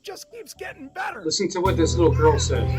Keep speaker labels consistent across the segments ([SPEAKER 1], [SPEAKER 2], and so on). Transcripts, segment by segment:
[SPEAKER 1] just keeps getting better.
[SPEAKER 2] Listen to what this little girl says.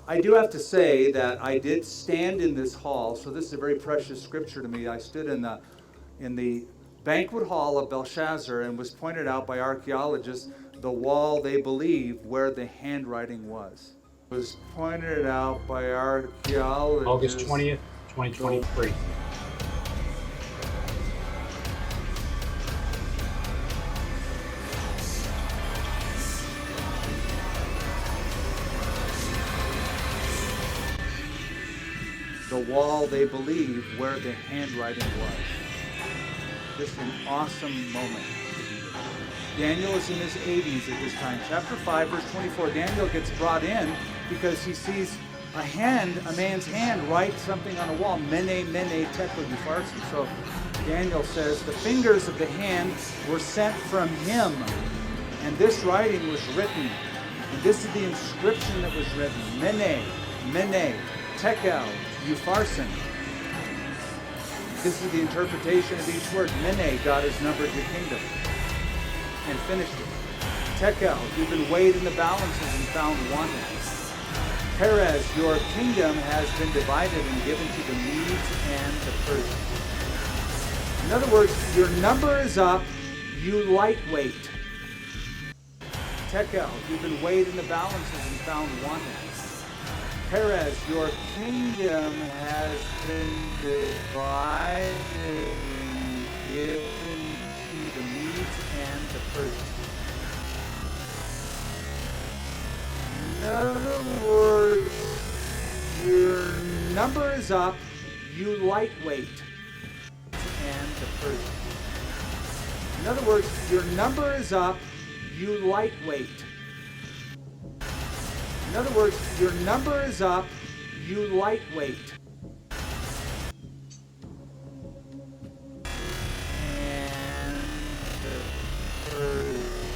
[SPEAKER 1] I do have to say that I did stand in this hall, so this is a very precious scripture to me. I stood in the banquet hall of Belshazzar and was pointed out by archaeologists the wall they believe where the handwriting was. Was pointed out by archaeologists.
[SPEAKER 2] August 20th, 2023.
[SPEAKER 1] The wall they believe where the handwriting was. This is an awesome moment. Daniel is in his 80s at this time. Chapter 5, verse 24. Daniel gets brought in because he sees a man's hand write something on a wall. Mene, mene, tekel, upharsin. So Daniel says, the fingers of the hand were sent from him. And this writing was written. And this is the inscription that was written. Mene, mene, tekel, upharsin. This is the interpretation of each word. Mene, God has numbered your kingdom and finished it. Tekel, you've been weighed in the balances and found wanting. Perez, your kingdom has been divided and given to the Medes and the Persians. In other words, your number is up, you lightweight. Tekel, you've been weighed in the balances and found wanting. Perez, your kingdom has been divided and given to the Medes and the Persians. In other words, your number is up, you lightweight and the Persians. In other words, your number is up, you lightweight. In other words, your number is up, you lightweight. And the Persians.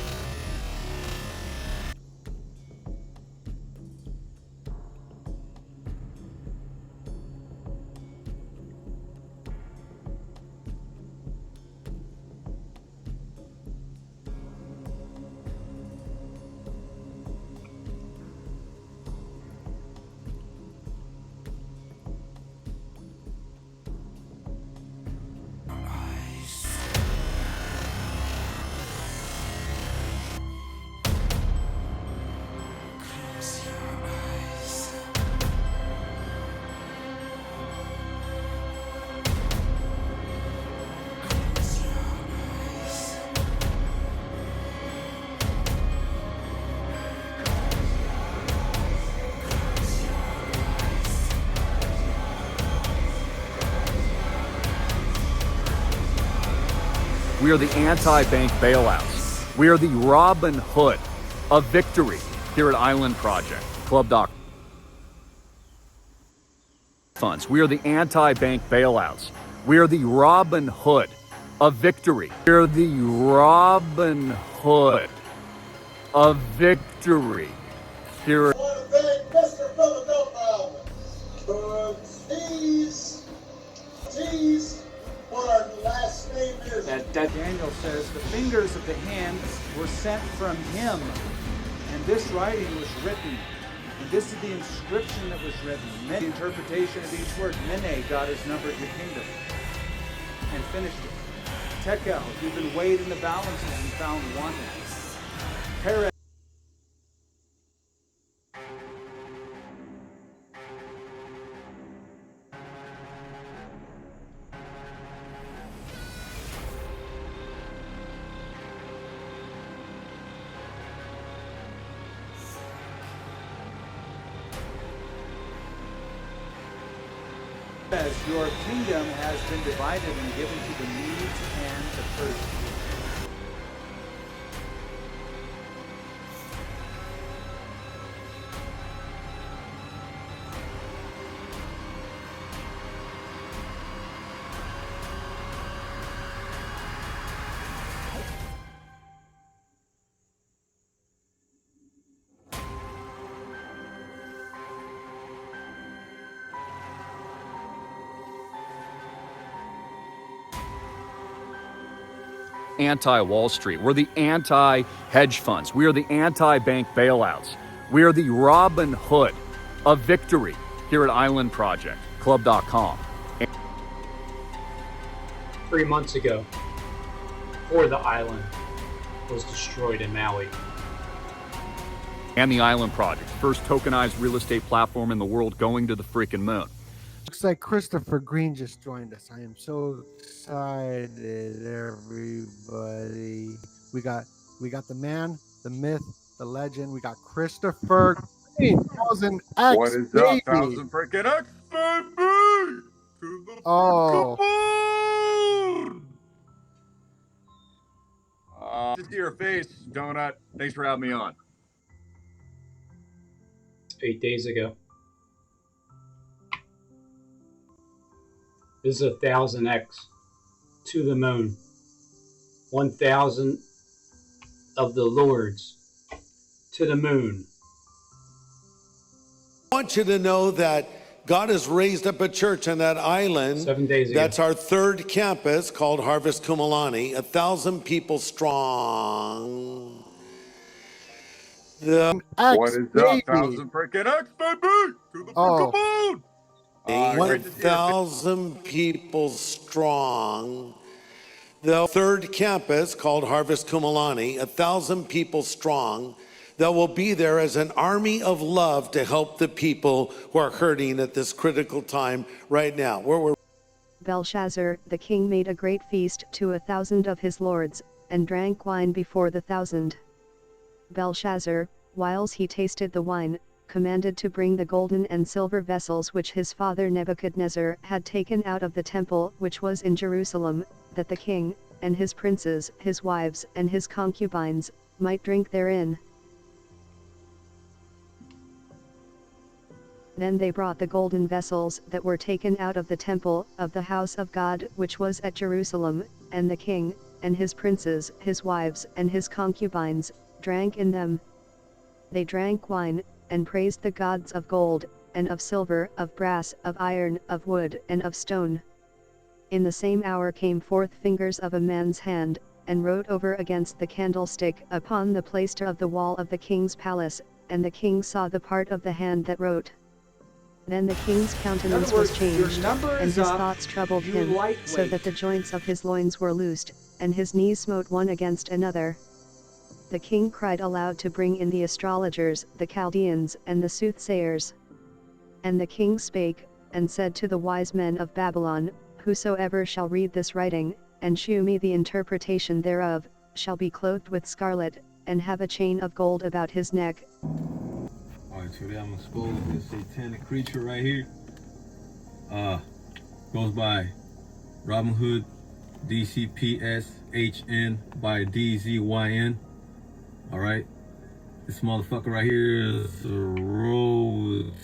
[SPEAKER 3] We are the anti-bank bailouts. We are the Robin Hood of victory here at Island Project. Club.com. Funds. We are the anti-bank bailouts. We are the Robin Hood of victory. We are the Robin Hood of victory here.
[SPEAKER 4] I want to thank Mr. Philadelphia for T's, what our last name is.
[SPEAKER 1] That Daniel says the fingers of the hands were sent from him, and this writing was written. And this is the inscription that was written. The interpretation of each word. Mene, God has numbered your kingdom. And finished it. Tekel, you've been weighed in the balances and found wanting. Perez. As your kingdom has been divided and given to the Medes and the Persians.
[SPEAKER 3] Anti-Wall Street. We're the anti-hedge funds. We are the anti-bank bailouts. We are the Robin Hood of victory here at Island Project. Club.com.
[SPEAKER 2] 3 months ago, before the island was destroyed in Maui.
[SPEAKER 3] And the Island Project, first tokenized real estate platform in the world going to the freaking moon.
[SPEAKER 5] Looks like Christopher Green just joined us. I am so excited, everybody. We got the man, the myth, the legend. We got Christopher Green, 1000X.
[SPEAKER 6] What is up, 1000 freaking X, baby? To the just to your face, Donut. Thanks for having me on.
[SPEAKER 2] 8 days ago. This is 1000X to the moon. 1,000 of the lords to the moon.
[SPEAKER 7] I want you to know that God has raised up a church on that island.
[SPEAKER 2] 7 days ago.
[SPEAKER 7] That's our third campus called Harvest Kumalani, 1,000 people strong. The
[SPEAKER 6] What is up, 1000 freaking X, baby? To the freaking moon.
[SPEAKER 7] 1,000 people strong. The third campus called Harvest Kumalani, 1,000 people strong, that will be there as an army of love to help the people who are hurting at this critical time right now.
[SPEAKER 8] Belshazzar, the king, made a great feast to 1,000 of his lords, and drank wine before the 1,000. Belshazzar, whiles he tasted the wine, commanded to bring the golden and silver vessels which his father Nebuchadnezzar had taken out of the temple which was in Jerusalem, that the king, and his princes, his wives, and his concubines, might drink therein. Then they brought the golden vessels that were taken out of the temple of the house of God which was at Jerusalem, and the king, and his princes, his wives, and his concubines, drank in them. They drank wine, and praised the gods of gold, and of silver, of brass, of iron, of wood, and of stone. In the same hour came forth fingers of a man's hand, and wrote over against the candlestick upon the plaister of the wall of the king's palace, and the king saw the part of the hand that wrote. Then the king's countenance was changed, and his thoughts troubled him, so that the joints of his loins were loosed, and his knees smote one against another. The king cried aloud to bring in the astrologers, the Chaldeans, and the soothsayers. And the king spake, and said to the wise men of Babylon, Whosoever shall read this writing, and shew me the interpretation thereof, shall be clothed with scarlet, and have a chain of gold about his neck.
[SPEAKER 9] Alright, today I'm gonna expose this satanic creature right here. Goes by Robin Hood DCPSHN by DZYN. Alright? This motherfucker right here is a Rotoid.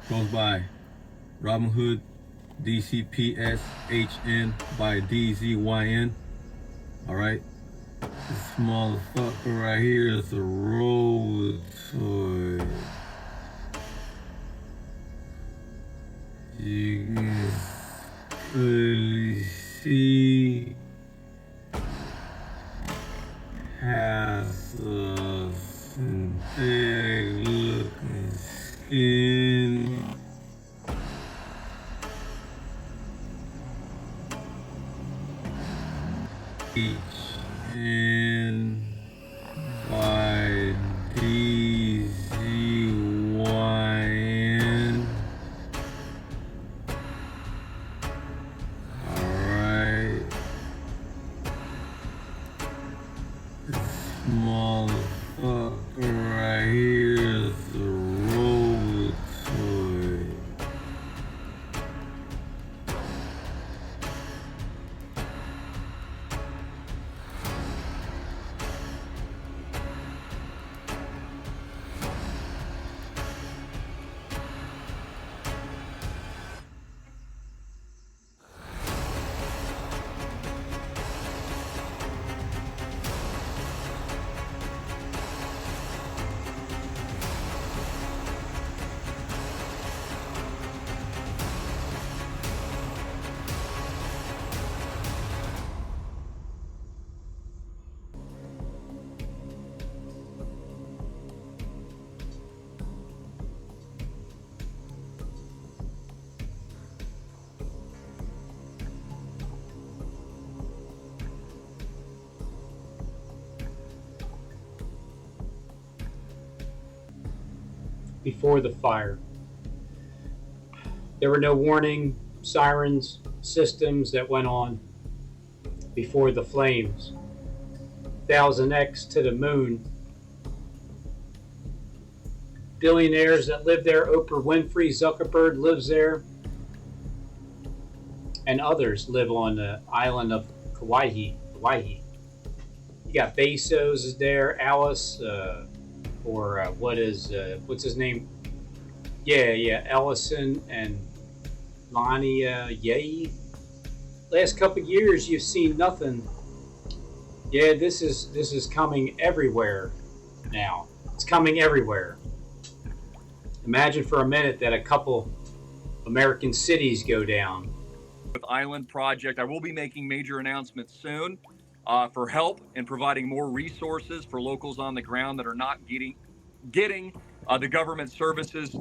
[SPEAKER 9] Goes by Robin Hood, DCPSHN by DZYN. Alright? This motherfucker right here is a Rotoid. You can clearly see has a synthetic looking skin. And by DZYN. Alright. This motherfucker right here is a Rotoid.
[SPEAKER 2] Before the fire, there were no warning sirens systems that went on before the flames. 1000x to the moon. Billionaires that live there, Oprah Winfrey, Zuckerberg lives there, and others live on the island of Kauai. You got Bezos is there, Alice, what's his name? Yeah, Ellison and Lonnie Ye. Last couple of years, you've seen nothing. Yeah, this is coming everywhere now. It's coming everywhere. Imagine for a minute that a couple American cities go down.
[SPEAKER 3] With Island Project, I will be making major announcements soon for help and providing more resources for locals on the ground that are not getting the government services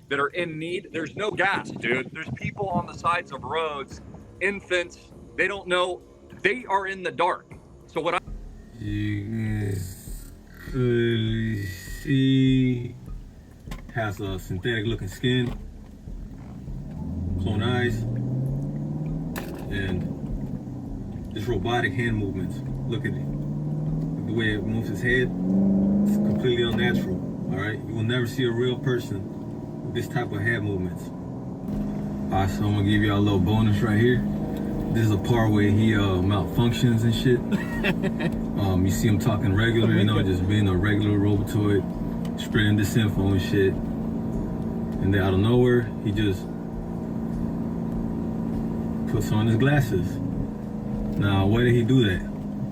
[SPEAKER 3] that are in need. There's no gas, dude. There's people on the sides of roads, infants. They don't know. They are in the dark. So what
[SPEAKER 9] You can clearly see has a synthetic looking skin, clone eyes, and just robotic hand movements. Look at it. The way it moves his head, it's completely unnatural. Alright? You will never see a real person with this type of hand movements. Alright, so I'm gonna give y'all a little bonus right here. This is a part where he malfunctions and shit. You see him talking regular, you know, just being a regular Robotoid, spreading this info and shit. And then out of nowhere, he just puts on his glasses. Now, why did he do that?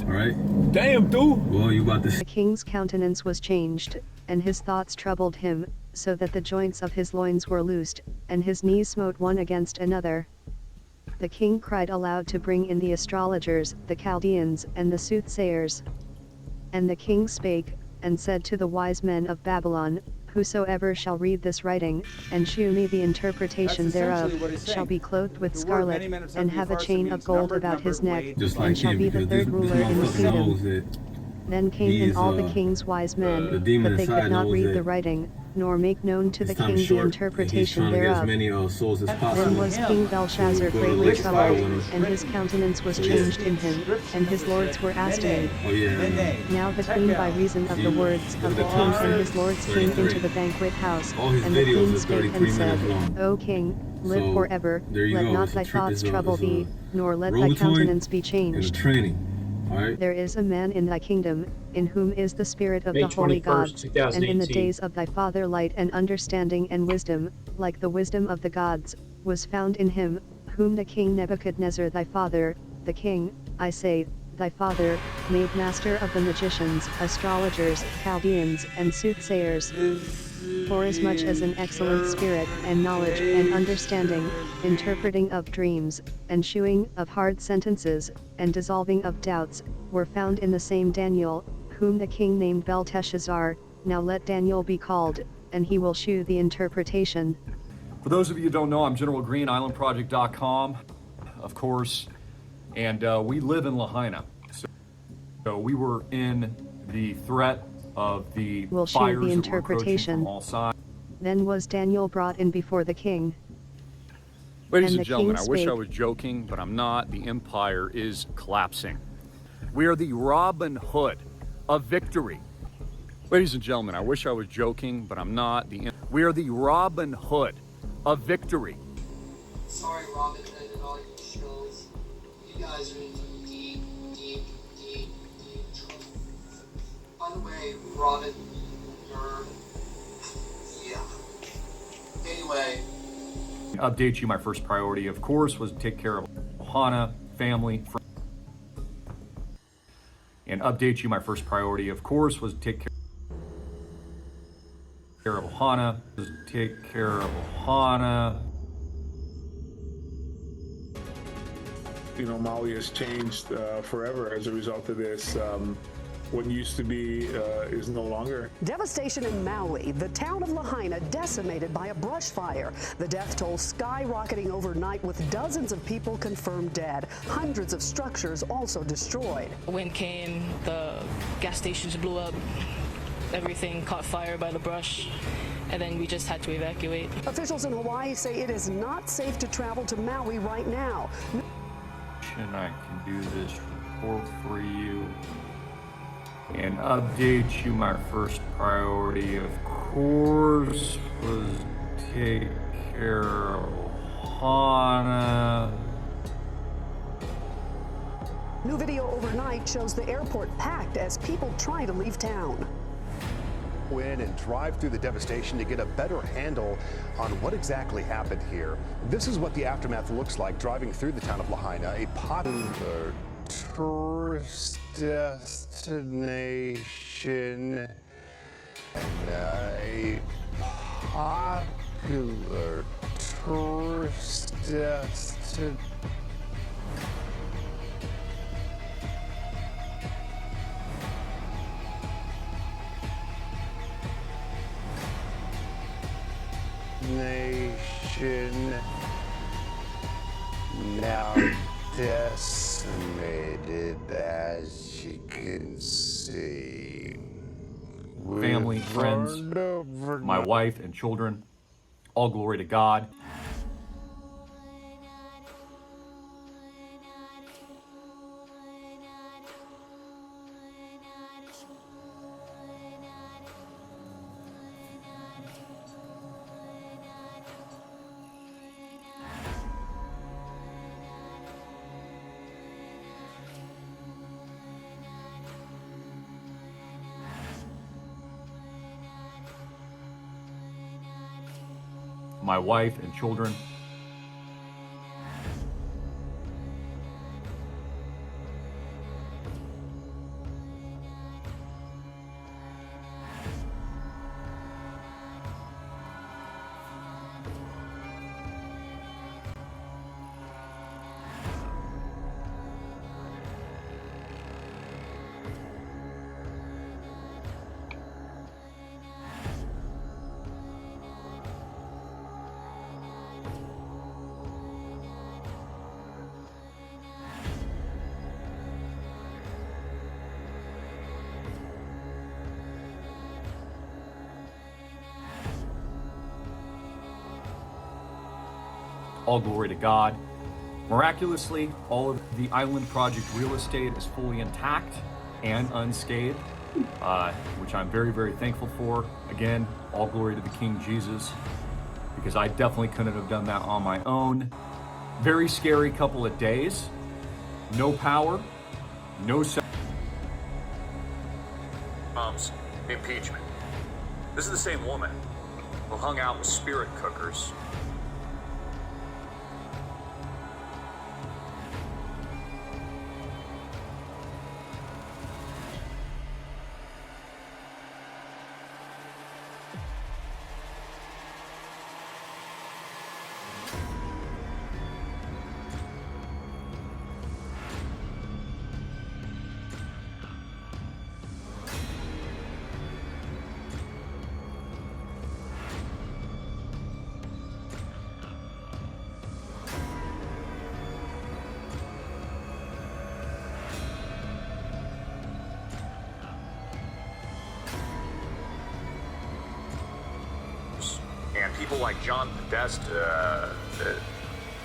[SPEAKER 9] All right. Damn, dude. Well, you about to.
[SPEAKER 8] The king's countenance was changed, and his thoughts troubled him, so that the joints of his loins were loosed, and his knees smote one against another. The king cried aloud to bring in the astrologers, the Chaldeans, and the soothsayers. And the king spake, and said to the wise men of Babylon, Whosoever shall read this writing, and shew me the interpretation
[SPEAKER 1] That's
[SPEAKER 8] thereof,
[SPEAKER 1] essentially what he's
[SPEAKER 8] shall
[SPEAKER 1] saying.
[SPEAKER 8] be clothed with
[SPEAKER 1] The word
[SPEAKER 8] scarlet,
[SPEAKER 1] many men have said
[SPEAKER 8] and
[SPEAKER 1] to be
[SPEAKER 8] have a
[SPEAKER 1] farce
[SPEAKER 8] chain
[SPEAKER 1] means
[SPEAKER 8] of gold
[SPEAKER 1] numbered,
[SPEAKER 8] about his
[SPEAKER 1] numbered,
[SPEAKER 8] neck,
[SPEAKER 1] weighed.
[SPEAKER 9] Just
[SPEAKER 8] and
[SPEAKER 9] like
[SPEAKER 8] shall
[SPEAKER 9] him,
[SPEAKER 8] be the
[SPEAKER 9] because
[SPEAKER 8] third
[SPEAKER 9] this
[SPEAKER 8] ruler in the
[SPEAKER 9] motherfucker knows
[SPEAKER 8] kingdom.
[SPEAKER 9] that
[SPEAKER 8] Then came in
[SPEAKER 9] he's,
[SPEAKER 8] all the king's wise men,
[SPEAKER 9] the demon
[SPEAKER 8] but they
[SPEAKER 9] inside
[SPEAKER 8] could not
[SPEAKER 9] knows
[SPEAKER 8] read
[SPEAKER 9] that
[SPEAKER 8] the writing, nor make known to the
[SPEAKER 9] his time
[SPEAKER 8] king
[SPEAKER 9] is
[SPEAKER 8] the
[SPEAKER 9] short, and he's
[SPEAKER 8] interpretation
[SPEAKER 9] trying to get as
[SPEAKER 8] thereof.
[SPEAKER 9] many souls as possible.
[SPEAKER 8] Then was King Belshazzar
[SPEAKER 9] So go to
[SPEAKER 8] greatly
[SPEAKER 9] Lake Fire
[SPEAKER 8] troubled,
[SPEAKER 9] when
[SPEAKER 8] and his countenance was
[SPEAKER 9] So yeah.
[SPEAKER 8] changed in him, and his lords were astonied.
[SPEAKER 9] Oh yeah.
[SPEAKER 8] Now the queen, by reason of the words of the king and his lords, came into the banquet house,
[SPEAKER 9] All his
[SPEAKER 8] and the
[SPEAKER 9] videos
[SPEAKER 8] queen
[SPEAKER 9] are
[SPEAKER 8] spake
[SPEAKER 9] 33
[SPEAKER 8] and said,
[SPEAKER 9] minutes long.
[SPEAKER 8] O king, live
[SPEAKER 9] So,
[SPEAKER 8] forever,
[SPEAKER 9] there you
[SPEAKER 8] let
[SPEAKER 9] go.
[SPEAKER 8] not
[SPEAKER 9] It's a
[SPEAKER 8] thy
[SPEAKER 9] tri-
[SPEAKER 8] thoughts
[SPEAKER 9] it's a-
[SPEAKER 8] trouble
[SPEAKER 9] it's a
[SPEAKER 8] thee, nor let thy
[SPEAKER 9] Robotoid
[SPEAKER 8] countenance be
[SPEAKER 9] and a
[SPEAKER 8] changed.
[SPEAKER 9] training. All right.
[SPEAKER 8] There is a man in thy kingdom, in whom is the spirit of
[SPEAKER 2] May
[SPEAKER 8] the holy God,
[SPEAKER 2] 21st,
[SPEAKER 8] and in the
[SPEAKER 2] 2018.
[SPEAKER 8] days of thy father light and understanding and wisdom, like the wisdom of the gods, was found in him, whom the king Nebuchadnezzar thy father, the king, I say, thy father, made master of the magicians, astrologers, Chaldeans, and soothsayers. Forasmuch as an excellent spirit, and knowledge, and understanding, interpreting of dreams, and shewing of hard sentences, and dissolving of doubts, were found in the same Daniel, whom the king named Belshazzar. Now let Daniel be called, and he will shew the interpretation.
[SPEAKER 3] For those of you who don't know, I'm General Green, islandproject.com, of course, and we live in Lahaina. So we were in the threat of the
[SPEAKER 8] Will shew
[SPEAKER 3] fires
[SPEAKER 8] the
[SPEAKER 3] that were approaching
[SPEAKER 8] interpretation.
[SPEAKER 3] from all sides.
[SPEAKER 8] Then was Daniel brought in before the king.
[SPEAKER 3] Ladies
[SPEAKER 8] And
[SPEAKER 3] and
[SPEAKER 8] the
[SPEAKER 3] gentlemen,
[SPEAKER 8] king
[SPEAKER 3] I wish I
[SPEAKER 8] spake.
[SPEAKER 3] was joking, but I'm not. The empire is collapsing. We are the Robin Hood of victory. Ladies and gentlemen, I wish I was joking, but I'm not. We are the Robin Hood of victory.
[SPEAKER 10] Sorry, Robin Hood and all your shows. You guys are in some deep, deep, deep, deep trouble. By the way, Robin, you're... yeah. Anyway.
[SPEAKER 3] Update you, my first priority, of course, was to take care of Ohana, family, friends. And update you, my first priority, of course, was to take care of Ohana,
[SPEAKER 6] You know, Maui has changed forever as a result of this. What used to be is no longer.
[SPEAKER 11] Devastation in Maui, the town of Lahaina decimated by a brush fire. The death toll skyrocketing overnight with dozens of people confirmed dead. Hundreds of structures also destroyed.
[SPEAKER 12] Wind came, the gas stations blew up, everything caught fire by the brush, and then we just had to evacuate.
[SPEAKER 11] Officials in Hawaii say it is not safe to travel to Maui right now.
[SPEAKER 3] And I can do this report for you and update you. My first priority, of course, was take care of Ohana.
[SPEAKER 11] New video overnight shows the airport packed as people try to leave town.
[SPEAKER 13] In and drive through the devastation to get a better handle on what exactly happened here. This is what the aftermath looks like driving through the town of Lahaina, a popular tourist destination. A popular tourist destination. Nation now decimated, as you can see.
[SPEAKER 3] Family, friends, my wife and children, all glory to God. My wife and children, All glory to God. Miraculously, all of the island project real estate is fully intact and unscathed, which I'm very, very thankful for. Again, all glory to the King Jesus, because I definitely couldn't have done that on my own. Very scary couple of days. No power, no
[SPEAKER 14] Mom's impeachment. This is the same woman who hung out with spirit cookers. And people like John Podesta,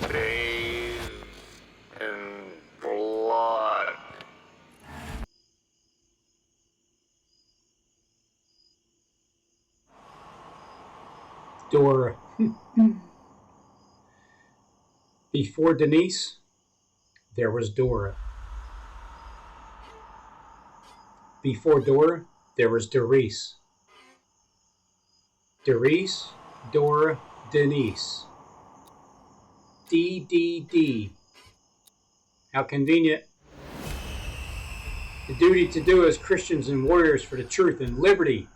[SPEAKER 14] bathe in blood.
[SPEAKER 2] Dora. Before Denise, there was Dora. Before Dora, there was Doris. Doris, Dora, Denise. DDD. How convenient. The duty to do as Christians and warriors for the truth and liberty.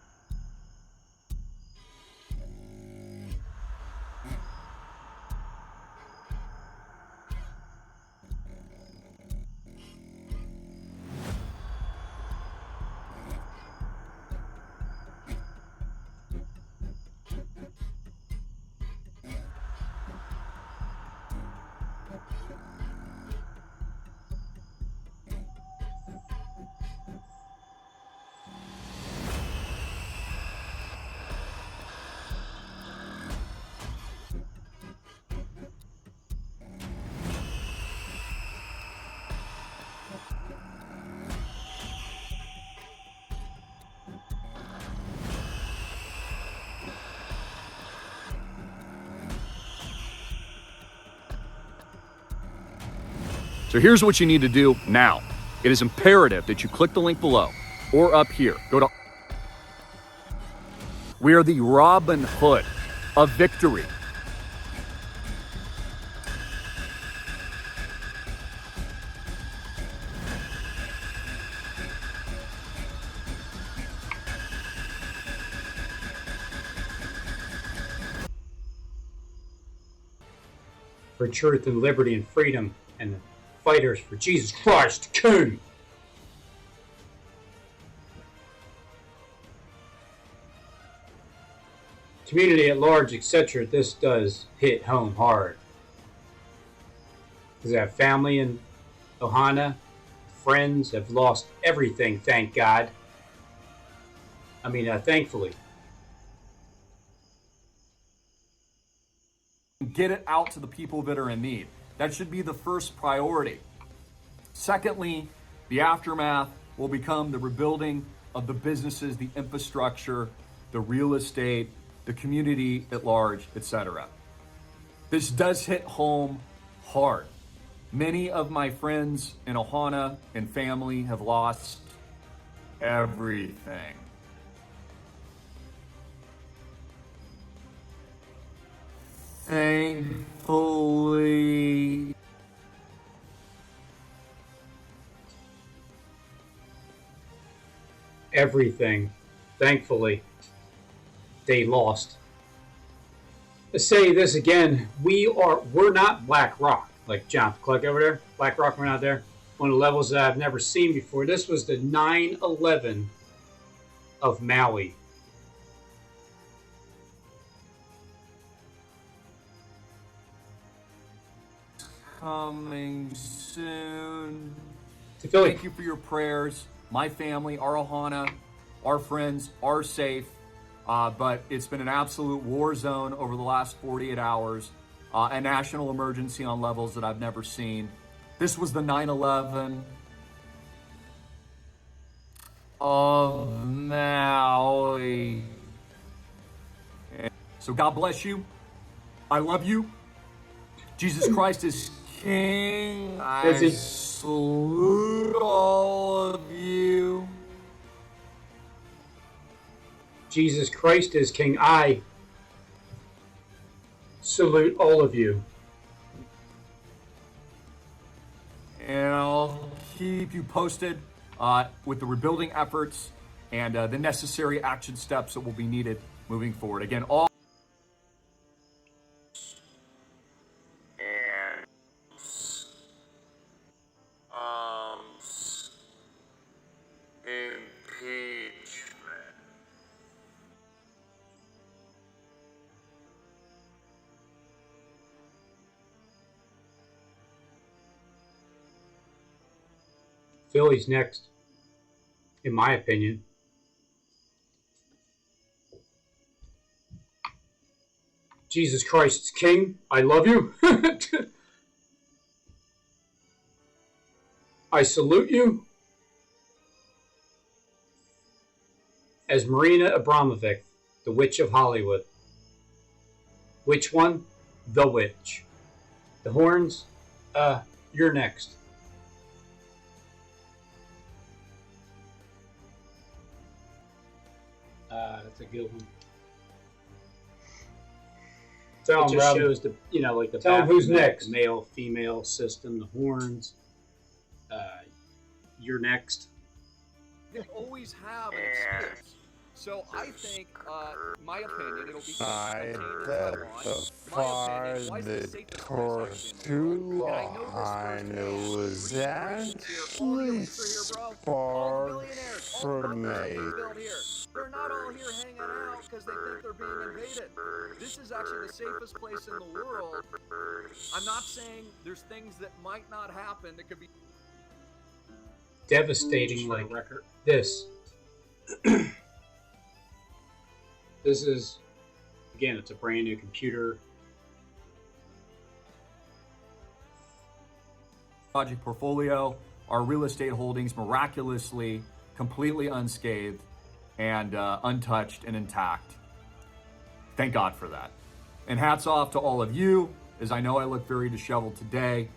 [SPEAKER 3] So here's what you need to do now. It is imperative that you click the link below or up here. Go to. We are the Robin Hood of victory.
[SPEAKER 2] For truth and liberty and freedom, and the fighters for Jesus Christ, King. Community at large, etc. This does hit home hard. Because I have family in Ohana, friends have lost everything, thank God. I mean, thankfully.
[SPEAKER 3] Get it out to the people that are in need. That should be the first priority. Secondly, the aftermath will become the rebuilding of the businesses, the infrastructure, the real estate, the community at large, etc. This does hit home hard. Many of my friends in Ohana and family have lost everything. Thankfully,
[SPEAKER 2] everything, thankfully, they lost. Let's say this again. We're not Black Rock, like John Cluck over there. Black Rock, we're not there. One of the levels that I've never seen before. This was the 9/11 of Maui.
[SPEAKER 3] Coming soon.
[SPEAKER 2] To Philly.
[SPEAKER 3] Thank you for your prayers. My family, our Ohana, our friends are safe, but it's been an absolute war zone over the last 48 hours. a national emergency on levels that I've never seen. This was the 9/11 of Maui. So God bless you. I love you. Jesus Christ is King. I salute all of you.
[SPEAKER 2] Jesus Christ is King. I salute all of you.
[SPEAKER 3] And I'll keep you posted with the rebuilding efforts and the necessary action steps that will be needed moving forward. Again, all
[SPEAKER 15] impeachment.
[SPEAKER 2] Philly's next, in my opinion. Jesus Christ is King. I love you. I salute you. As Marina Abramovic, the Witch of Hollywood. Which one? The Witch. The horns? You're next. That's a good one.
[SPEAKER 16] Tell
[SPEAKER 2] It
[SPEAKER 16] him,
[SPEAKER 2] just
[SPEAKER 16] Rob.
[SPEAKER 2] shows the, like the
[SPEAKER 16] Tell him who's
[SPEAKER 2] Baphomet,
[SPEAKER 16] next.
[SPEAKER 2] the male, female system, the horns. You're next.
[SPEAKER 17] They always have an excuse. So I think, my opinion, it'll be
[SPEAKER 18] I
[SPEAKER 17] contained in
[SPEAKER 18] that
[SPEAKER 17] Taiwan.
[SPEAKER 18] the
[SPEAKER 17] My opinion, why is
[SPEAKER 18] the
[SPEAKER 17] the safest place actually in the world? And I know this
[SPEAKER 18] Tortulano was actually sparked for me.
[SPEAKER 17] built here. They're not all here hanging out because they think they're being invaded. This is actually the safest place in the world. I'm not saying there's things that might not happen that could be
[SPEAKER 2] Devastating, like this. This is, again, it's a brand new computer.
[SPEAKER 3] project portfolio, our real estate holdings miraculously, completely unscathed and untouched and intact. Thank God for that. And hats off to all of you, as I know I look very disheveled today.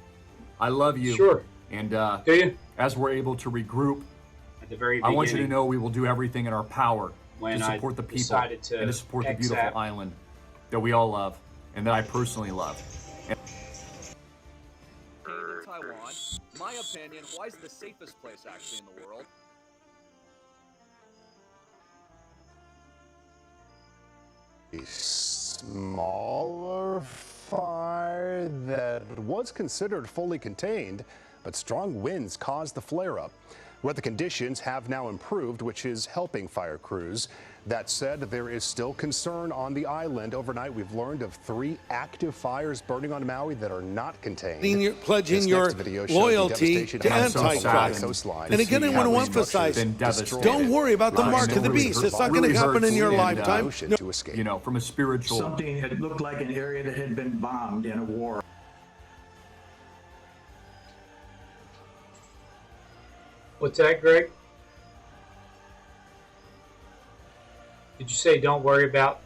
[SPEAKER 3] I love you.
[SPEAKER 2] Sure.
[SPEAKER 3] And
[SPEAKER 2] do you?
[SPEAKER 3] As we're able to regroup,
[SPEAKER 2] At the very
[SPEAKER 3] I
[SPEAKER 2] beginning,
[SPEAKER 3] want you to know we will do everything in our power
[SPEAKER 2] when
[SPEAKER 3] to
[SPEAKER 2] I
[SPEAKER 3] support the people
[SPEAKER 2] decided to
[SPEAKER 3] and to support the
[SPEAKER 2] exit.
[SPEAKER 3] beautiful island that we all love and that I personally love. And
[SPEAKER 17] contained in Taiwan. My opinion, why is the safest place actually in the world?
[SPEAKER 13] A smaller fire that was considered fully contained, but strong winds caused the flare-up. Weather conditions have now improved, which is helping fire crews. That said, there is still concern on the island. Overnight, we've learned of 3 active fires burning on Maui that are not contained.
[SPEAKER 7] Pledging
[SPEAKER 13] This
[SPEAKER 7] your
[SPEAKER 13] next video showed the
[SPEAKER 7] loyalty
[SPEAKER 13] devastation
[SPEAKER 7] to
[SPEAKER 13] on the
[SPEAKER 7] Antichrist.
[SPEAKER 13] coastline.
[SPEAKER 7] And again, I want to emphasize, don't worry about the mark of the beast. It's not going to happen in your lifetime.
[SPEAKER 13] To escape.
[SPEAKER 3] you know, from a spiritual
[SPEAKER 19] Something that looked like an area that had been bombed in a war.
[SPEAKER 2] What's that, Greg? Did you say don't worry about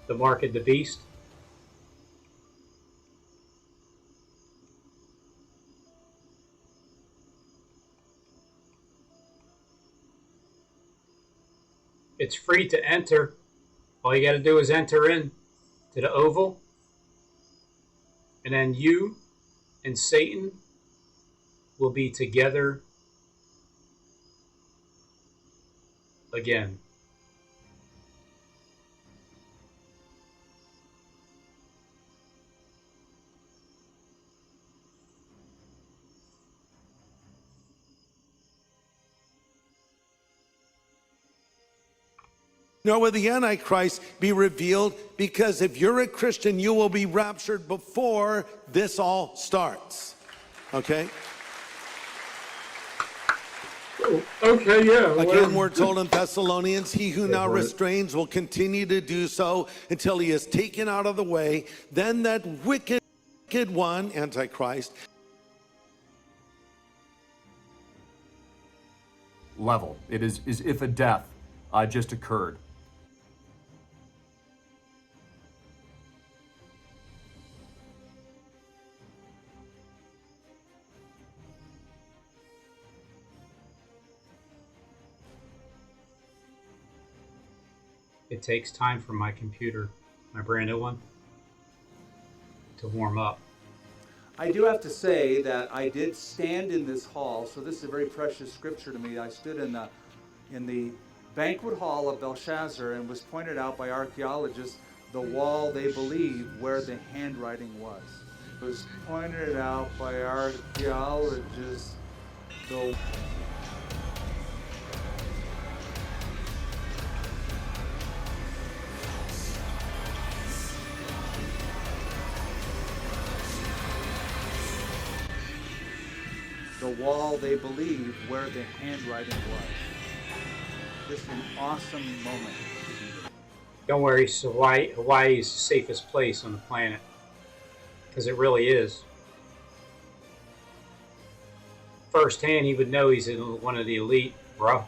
[SPEAKER 2] the mark of the beast? It's free to enter. All you got to do is enter in to the oval, and then you and Satan will be together again.
[SPEAKER 7] Nor will the Antichrist be revealed, because if you're a Christian, you will be raptured before this all starts. Okay?
[SPEAKER 2] Okay, yeah.
[SPEAKER 7] Again, we're told in Thessalonians, he who now
[SPEAKER 2] for it.
[SPEAKER 7] restrains will continue to do so until he is taken out of the way. Then that wicked one, Antichrist,
[SPEAKER 3] Level. It is as if a death just occurred.
[SPEAKER 2] It takes time for my computer, my brand new one, to warm up.
[SPEAKER 1] I do have to say that I did stand in this hall, so this is a very precious scripture to me. I stood in the banquet hall of Belshazzar, and was pointed out by archaeologists the wall they believe where the handwriting was. It was pointed out by archaeologists the wall they believe where the handwriting was. Just an awesome moment.
[SPEAKER 2] Don't worry, so Hawaii is the safest place on the planet. Because it really is. Firsthand, he would know he's in one of the elite, bro.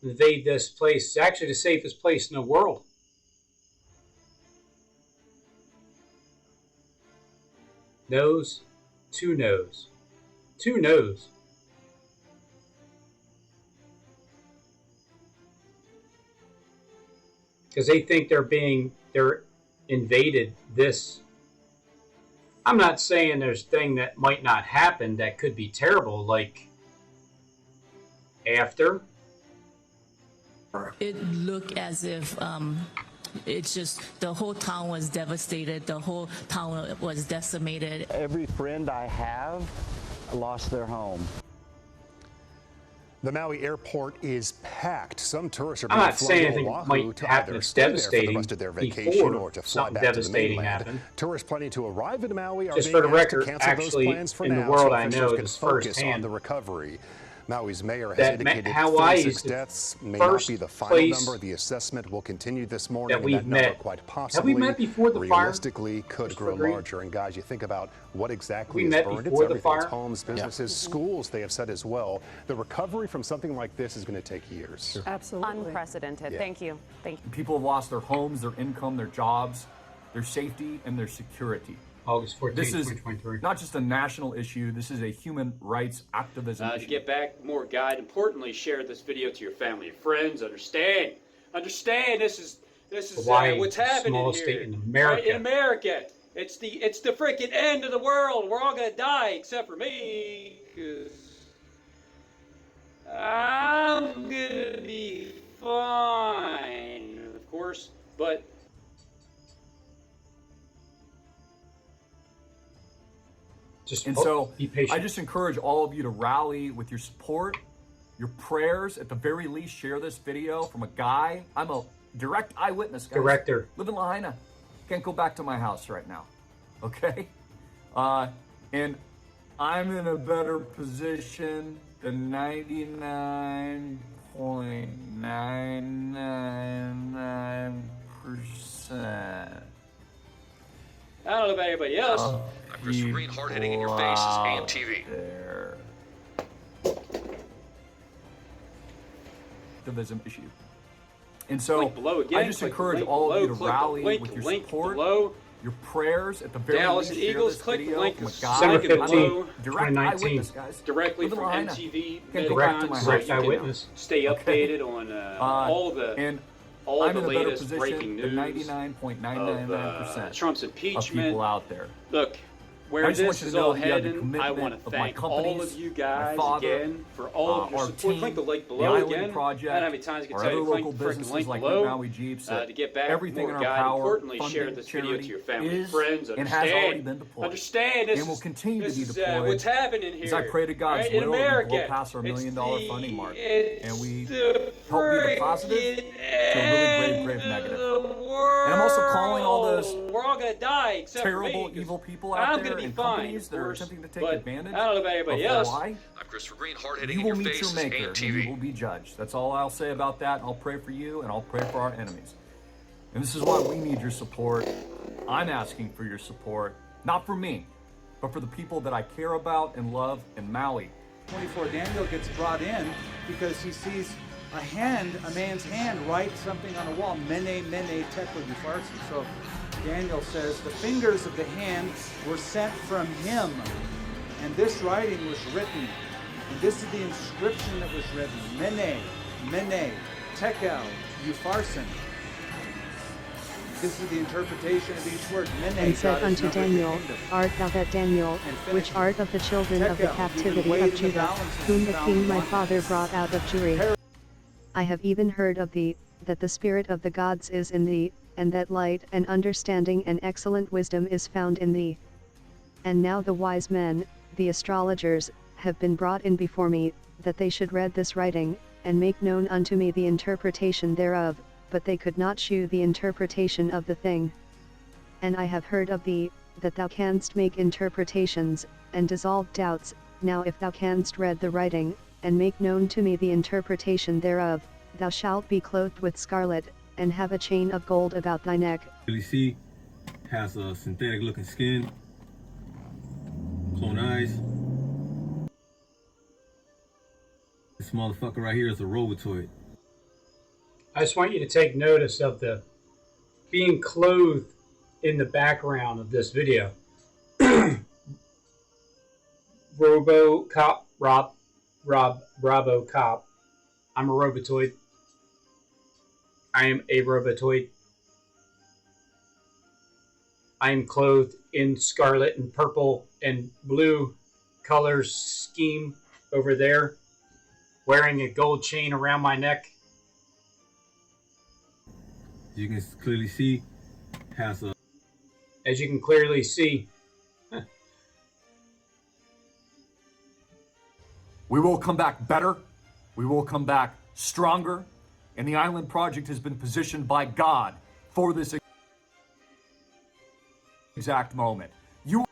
[SPEAKER 2] Invade this place. It's actually the safest place in the world. Nose to nose. To nose. Because they think they're invaded this. I'm not saying there's thing that might not happen that could be terrible, like after.
[SPEAKER 12] It looked as if it's just the whole town was devastated. The whole town was decimated.
[SPEAKER 19] Every friend I have lost their home.
[SPEAKER 13] The Maui airport is packed. Some tourists are
[SPEAKER 2] I'm
[SPEAKER 13] being
[SPEAKER 2] not
[SPEAKER 13] flown
[SPEAKER 2] saying
[SPEAKER 13] to
[SPEAKER 2] anything
[SPEAKER 13] Oahu
[SPEAKER 2] might
[SPEAKER 13] to
[SPEAKER 2] happen
[SPEAKER 13] either
[SPEAKER 2] that's
[SPEAKER 13] stay there for the
[SPEAKER 2] devastating
[SPEAKER 13] rest of their vacation
[SPEAKER 2] before
[SPEAKER 13] or to fly
[SPEAKER 2] something
[SPEAKER 13] back to the
[SPEAKER 2] devastating
[SPEAKER 13] mainland.
[SPEAKER 2] happened.
[SPEAKER 13] Tourists planning to arrive in Maui are
[SPEAKER 2] Just
[SPEAKER 13] being
[SPEAKER 2] for the
[SPEAKER 13] asked to
[SPEAKER 2] record,
[SPEAKER 13] cancel those
[SPEAKER 2] actually,
[SPEAKER 13] plans for
[SPEAKER 2] in the
[SPEAKER 13] now
[SPEAKER 2] world
[SPEAKER 13] so
[SPEAKER 2] I
[SPEAKER 13] officials
[SPEAKER 2] know
[SPEAKER 13] can
[SPEAKER 2] this
[SPEAKER 13] focus on
[SPEAKER 2] firsthand.
[SPEAKER 13] the recovery. Maui's mayor has
[SPEAKER 2] That
[SPEAKER 13] indicated
[SPEAKER 2] Hawaii is
[SPEAKER 13] 46
[SPEAKER 2] the
[SPEAKER 13] deaths may not be the final
[SPEAKER 2] place
[SPEAKER 13] number. The assessment will continue this morning,
[SPEAKER 2] that we've
[SPEAKER 13] and that number
[SPEAKER 2] met.
[SPEAKER 13] quite
[SPEAKER 2] Have
[SPEAKER 13] possibly,
[SPEAKER 2] we met before the fire?
[SPEAKER 13] realistically, could grow
[SPEAKER 2] Green?
[SPEAKER 13] larger. And guys, you think about what exactly
[SPEAKER 2] We
[SPEAKER 13] is
[SPEAKER 2] met
[SPEAKER 13] burned. It's
[SPEAKER 2] before the
[SPEAKER 13] everything. It's
[SPEAKER 2] fire?
[SPEAKER 13] homes, businesses, schools, they have said as well. The recovery from something like this is going to take years.
[SPEAKER 15] Absolutely. Unprecedented.
[SPEAKER 13] Yeah.
[SPEAKER 15] Thank you. Thank you.
[SPEAKER 3] People have lost their homes, their income, their jobs, their safety, and their security.
[SPEAKER 2] August 14,
[SPEAKER 3] This is
[SPEAKER 2] 2023.
[SPEAKER 3] not just a national issue. This is a human rights activism
[SPEAKER 16] To
[SPEAKER 3] issue.
[SPEAKER 16] get back more guide, importantly, share this video to your family and friends. Understand, this is
[SPEAKER 2] Hawaii,
[SPEAKER 16] what's
[SPEAKER 2] the
[SPEAKER 16] happening
[SPEAKER 2] smallest
[SPEAKER 16] here.
[SPEAKER 2] state in America.
[SPEAKER 16] Right? In America, it's the freaking end of the world. We're all gonna die except for me, 'cause I'm gonna be fine, of course, but.
[SPEAKER 3] And so I just encourage all of you to rally with your support, your prayers. At the very least, share this video from a guy. I'm a direct eyewitness, guys.
[SPEAKER 2] Director.
[SPEAKER 3] Live in Lahaina. Can't go back to my house right now. Okay? And I'm in a better position than 99.999%.
[SPEAKER 16] I don't know about anybody else.
[SPEAKER 3] I'm
[SPEAKER 14] Christopher Green, hard hitting in your face is AM TV.
[SPEAKER 3] Activism issue. And so
[SPEAKER 16] Link below again,
[SPEAKER 3] I just
[SPEAKER 16] click the
[SPEAKER 3] encourage
[SPEAKER 16] link
[SPEAKER 3] all of
[SPEAKER 16] below,
[SPEAKER 3] you to
[SPEAKER 16] click the
[SPEAKER 3] rally
[SPEAKER 16] link
[SPEAKER 3] with your
[SPEAKER 16] below.
[SPEAKER 3] support, your prayers. At the very
[SPEAKER 16] Dallas
[SPEAKER 3] least,
[SPEAKER 16] and
[SPEAKER 3] share
[SPEAKER 16] Eagles,
[SPEAKER 3] this
[SPEAKER 16] click the
[SPEAKER 3] video
[SPEAKER 16] link
[SPEAKER 3] from a
[SPEAKER 16] December
[SPEAKER 3] guy.
[SPEAKER 16] 15th,
[SPEAKER 3] I'm a direct
[SPEAKER 2] 2019.
[SPEAKER 3] eyewitness, guys.
[SPEAKER 16] Directly
[SPEAKER 3] Live in
[SPEAKER 16] from
[SPEAKER 3] Lahaina.
[SPEAKER 16] MTV.
[SPEAKER 3] Can't go back to my
[SPEAKER 16] so you
[SPEAKER 3] house.
[SPEAKER 16] can
[SPEAKER 2] Eyewitness.
[SPEAKER 16] stay updated on all the
[SPEAKER 3] I'm
[SPEAKER 16] the
[SPEAKER 3] in a better
[SPEAKER 16] latest breaking
[SPEAKER 3] position than
[SPEAKER 16] news
[SPEAKER 3] 99.999%
[SPEAKER 16] of Trump's
[SPEAKER 3] of
[SPEAKER 16] impeachment.
[SPEAKER 3] people out there.
[SPEAKER 16] Look, where
[SPEAKER 3] I just want
[SPEAKER 16] this
[SPEAKER 3] you
[SPEAKER 16] is
[SPEAKER 3] to know
[SPEAKER 16] all
[SPEAKER 3] that you have the
[SPEAKER 16] heading, I
[SPEAKER 3] commitment
[SPEAKER 16] want
[SPEAKER 3] of
[SPEAKER 16] to
[SPEAKER 3] my
[SPEAKER 16] thank all
[SPEAKER 3] companies,
[SPEAKER 16] of you
[SPEAKER 3] my
[SPEAKER 16] guys
[SPEAKER 3] father,
[SPEAKER 16] again for all of your
[SPEAKER 3] our
[SPEAKER 16] support.
[SPEAKER 3] team,
[SPEAKER 16] Click the link
[SPEAKER 3] the
[SPEAKER 16] below
[SPEAKER 3] Island
[SPEAKER 16] again.
[SPEAKER 3] Project,
[SPEAKER 16] I don't have any time to
[SPEAKER 3] our
[SPEAKER 16] tell
[SPEAKER 3] other
[SPEAKER 16] you.
[SPEAKER 3] local
[SPEAKER 16] Click the freaking
[SPEAKER 3] businesses
[SPEAKER 16] link
[SPEAKER 3] like
[SPEAKER 16] below
[SPEAKER 3] Maui Jeeps,
[SPEAKER 16] to get back
[SPEAKER 3] everything
[SPEAKER 16] more
[SPEAKER 3] in our
[SPEAKER 16] guide.
[SPEAKER 3] power,
[SPEAKER 16] Importantly,
[SPEAKER 3] funded
[SPEAKER 16] share this video
[SPEAKER 3] charity
[SPEAKER 16] to your family and
[SPEAKER 3] is
[SPEAKER 16] friends.
[SPEAKER 3] and has already been deployed.
[SPEAKER 16] Understand this
[SPEAKER 3] and will continue to
[SPEAKER 16] this
[SPEAKER 3] be
[SPEAKER 16] is,
[SPEAKER 3] deployed.
[SPEAKER 16] what's happening here.
[SPEAKER 3] As I pray to God's
[SPEAKER 16] right? In
[SPEAKER 3] will,
[SPEAKER 16] America,
[SPEAKER 3] we will pass our $1
[SPEAKER 16] it's
[SPEAKER 3] million funding mark,
[SPEAKER 16] it's
[SPEAKER 3] and we
[SPEAKER 16] the
[SPEAKER 3] help be the positive to a really grave negative. And I'm also calling all those
[SPEAKER 16] We're all gonna die except
[SPEAKER 3] terrible,
[SPEAKER 16] for me, 'cause
[SPEAKER 3] evil people
[SPEAKER 16] I'm
[SPEAKER 3] out
[SPEAKER 16] gonna
[SPEAKER 3] there
[SPEAKER 16] be
[SPEAKER 3] and
[SPEAKER 16] fine,
[SPEAKER 3] companies
[SPEAKER 16] of
[SPEAKER 3] that are
[SPEAKER 16] course,
[SPEAKER 3] attempting to take
[SPEAKER 16] but
[SPEAKER 3] advantage
[SPEAKER 16] I don't know about anybody
[SPEAKER 3] of
[SPEAKER 16] else.
[SPEAKER 3] Hawaii.
[SPEAKER 14] Christopher Green, hard-hitting
[SPEAKER 3] You
[SPEAKER 14] in
[SPEAKER 3] will
[SPEAKER 14] your
[SPEAKER 3] meet
[SPEAKER 14] face
[SPEAKER 3] your
[SPEAKER 14] is
[SPEAKER 3] maker, and you
[SPEAKER 14] AMTV.
[SPEAKER 3] will be judged. That's all I'll say about that. I'll pray for you, and I'll pray for our enemies. And this is why we need your support. I'm asking for your support, not for me, but for the people that I care about and love in Maui.
[SPEAKER 1] 24, Daniel gets brought in because he sees a man's hand write something on a wall, Mene, Mene, Tekel, Upharsin. So Daniel says, the fingers of the hand were sent from him, and this writing was written. And this is the inscription that was written, Mene, Mene, Tekel, Upharsin. This is the interpretation of each word. Mene,
[SPEAKER 8] And said
[SPEAKER 1] God is
[SPEAKER 8] unto
[SPEAKER 1] numbered the
[SPEAKER 8] Daniel,
[SPEAKER 1] kingdom.
[SPEAKER 8] Art thou that Daniel, which art of the children of the
[SPEAKER 1] Tekel,
[SPEAKER 8] captivity
[SPEAKER 1] weighed
[SPEAKER 8] of
[SPEAKER 1] in the
[SPEAKER 8] Judah,
[SPEAKER 1] balances
[SPEAKER 8] whom
[SPEAKER 1] and
[SPEAKER 8] the
[SPEAKER 1] found
[SPEAKER 8] king my
[SPEAKER 1] wanting.
[SPEAKER 8] father brought out of Jewry? I have even heard of thee, that the spirit of the gods is in thee, and that light and understanding and excellent wisdom is found in thee. And now the wise men, the astrologers, have been brought in before me, that they should read this writing, and make known unto me the interpretation thereof, but they could not shew the interpretation of the thing. And I have heard of thee, that thou canst make interpretations, and dissolve doubts. Now if thou canst read the writing, and make known to me the interpretation thereof, thou shalt be clothed with scarlet, and have a chain of gold about thy neck.
[SPEAKER 9] Really see, has a synthetic looking skin, clone eyes. This motherfucker right here is a robotoid.
[SPEAKER 2] I just want you to take notice of the being clothed in the background of this video. RoboCop, RoboCop. I'm a robotoid. I am a robotoid. I am clothed in scarlet and purple and blue colors scheme over there, wearing a gold chain around my neck.
[SPEAKER 9] You can clearly see, has a...
[SPEAKER 2] As you can clearly see,
[SPEAKER 3] We will come back better. We will come back stronger. And the Island Project has been positioned by God for this exact moment. You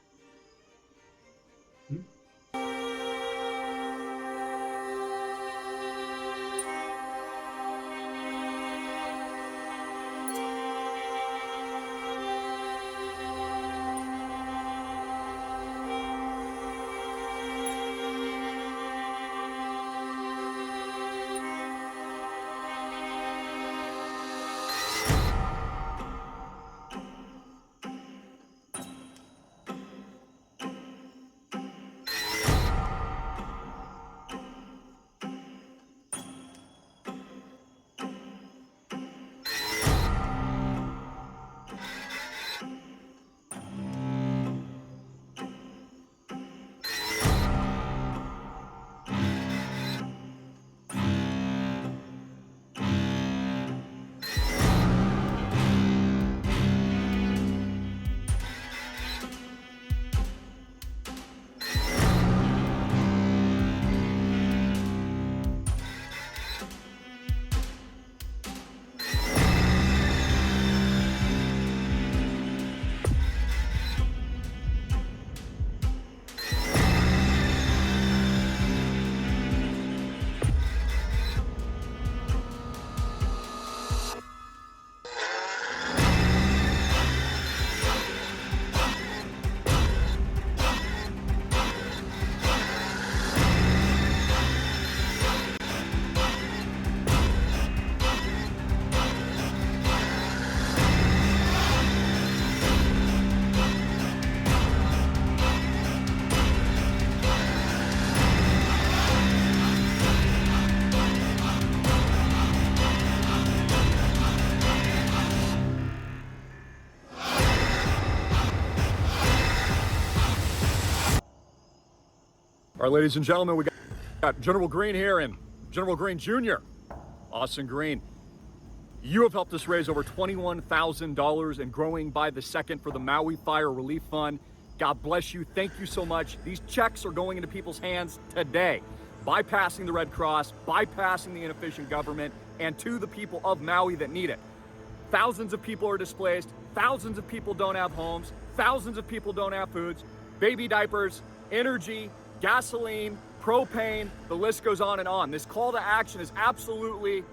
[SPEAKER 3] All right, ladies and gentlemen, we got General Green here and General Green Jr., Austin Green. You have helped us raise over $21,000 and growing by the second for the Maui Fire Relief Fund. God bless you. Thank you so much. These checks are going into people's hands today, bypassing the Red Cross, bypassing the inefficient government, and to the people of Maui that need it. Thousands of people are displaced. Thousands of people don't have homes. Thousands of people don't have foods, baby diapers, energy, gasoline, propane, the list goes on and on. This call to action is absolutely,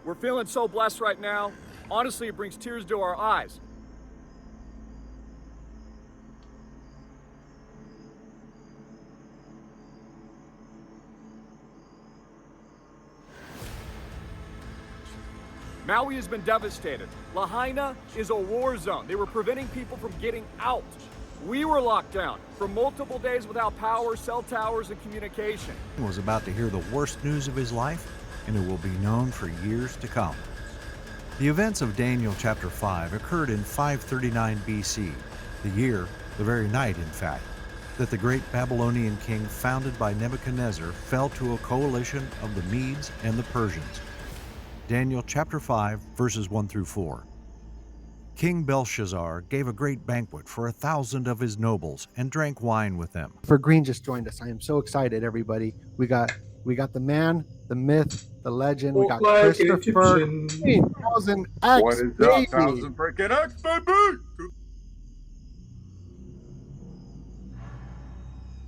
[SPEAKER 3] we're feeling so blessed right now. Honestly, it brings tears to our eyes. Maui has been devastated. Lahaina is a war zone. They were preventing people from getting out. We were locked down for multiple days without power, cell towers, and communication.
[SPEAKER 20] He was about to hear the worst news of his life, and it will be known for years to come. The events of Daniel chapter 5 occurred in 539 BC, the year, the very night in fact, that the great Babylonian king founded by Nebuchadnezzar fell to a coalition of the Medes and the Persians. Daniel chapter 5, verses 1 through 4. King Belshazzar gave a great banquet for 1,000 of his nobles and drank wine with them.
[SPEAKER 5] For Green just joined us. I am so excited, everybody. We got the man, the myth, the legend. We got Christopher. 1000 X,
[SPEAKER 18] What is up,
[SPEAKER 5] baby.
[SPEAKER 18] 1000 freaking X, baby?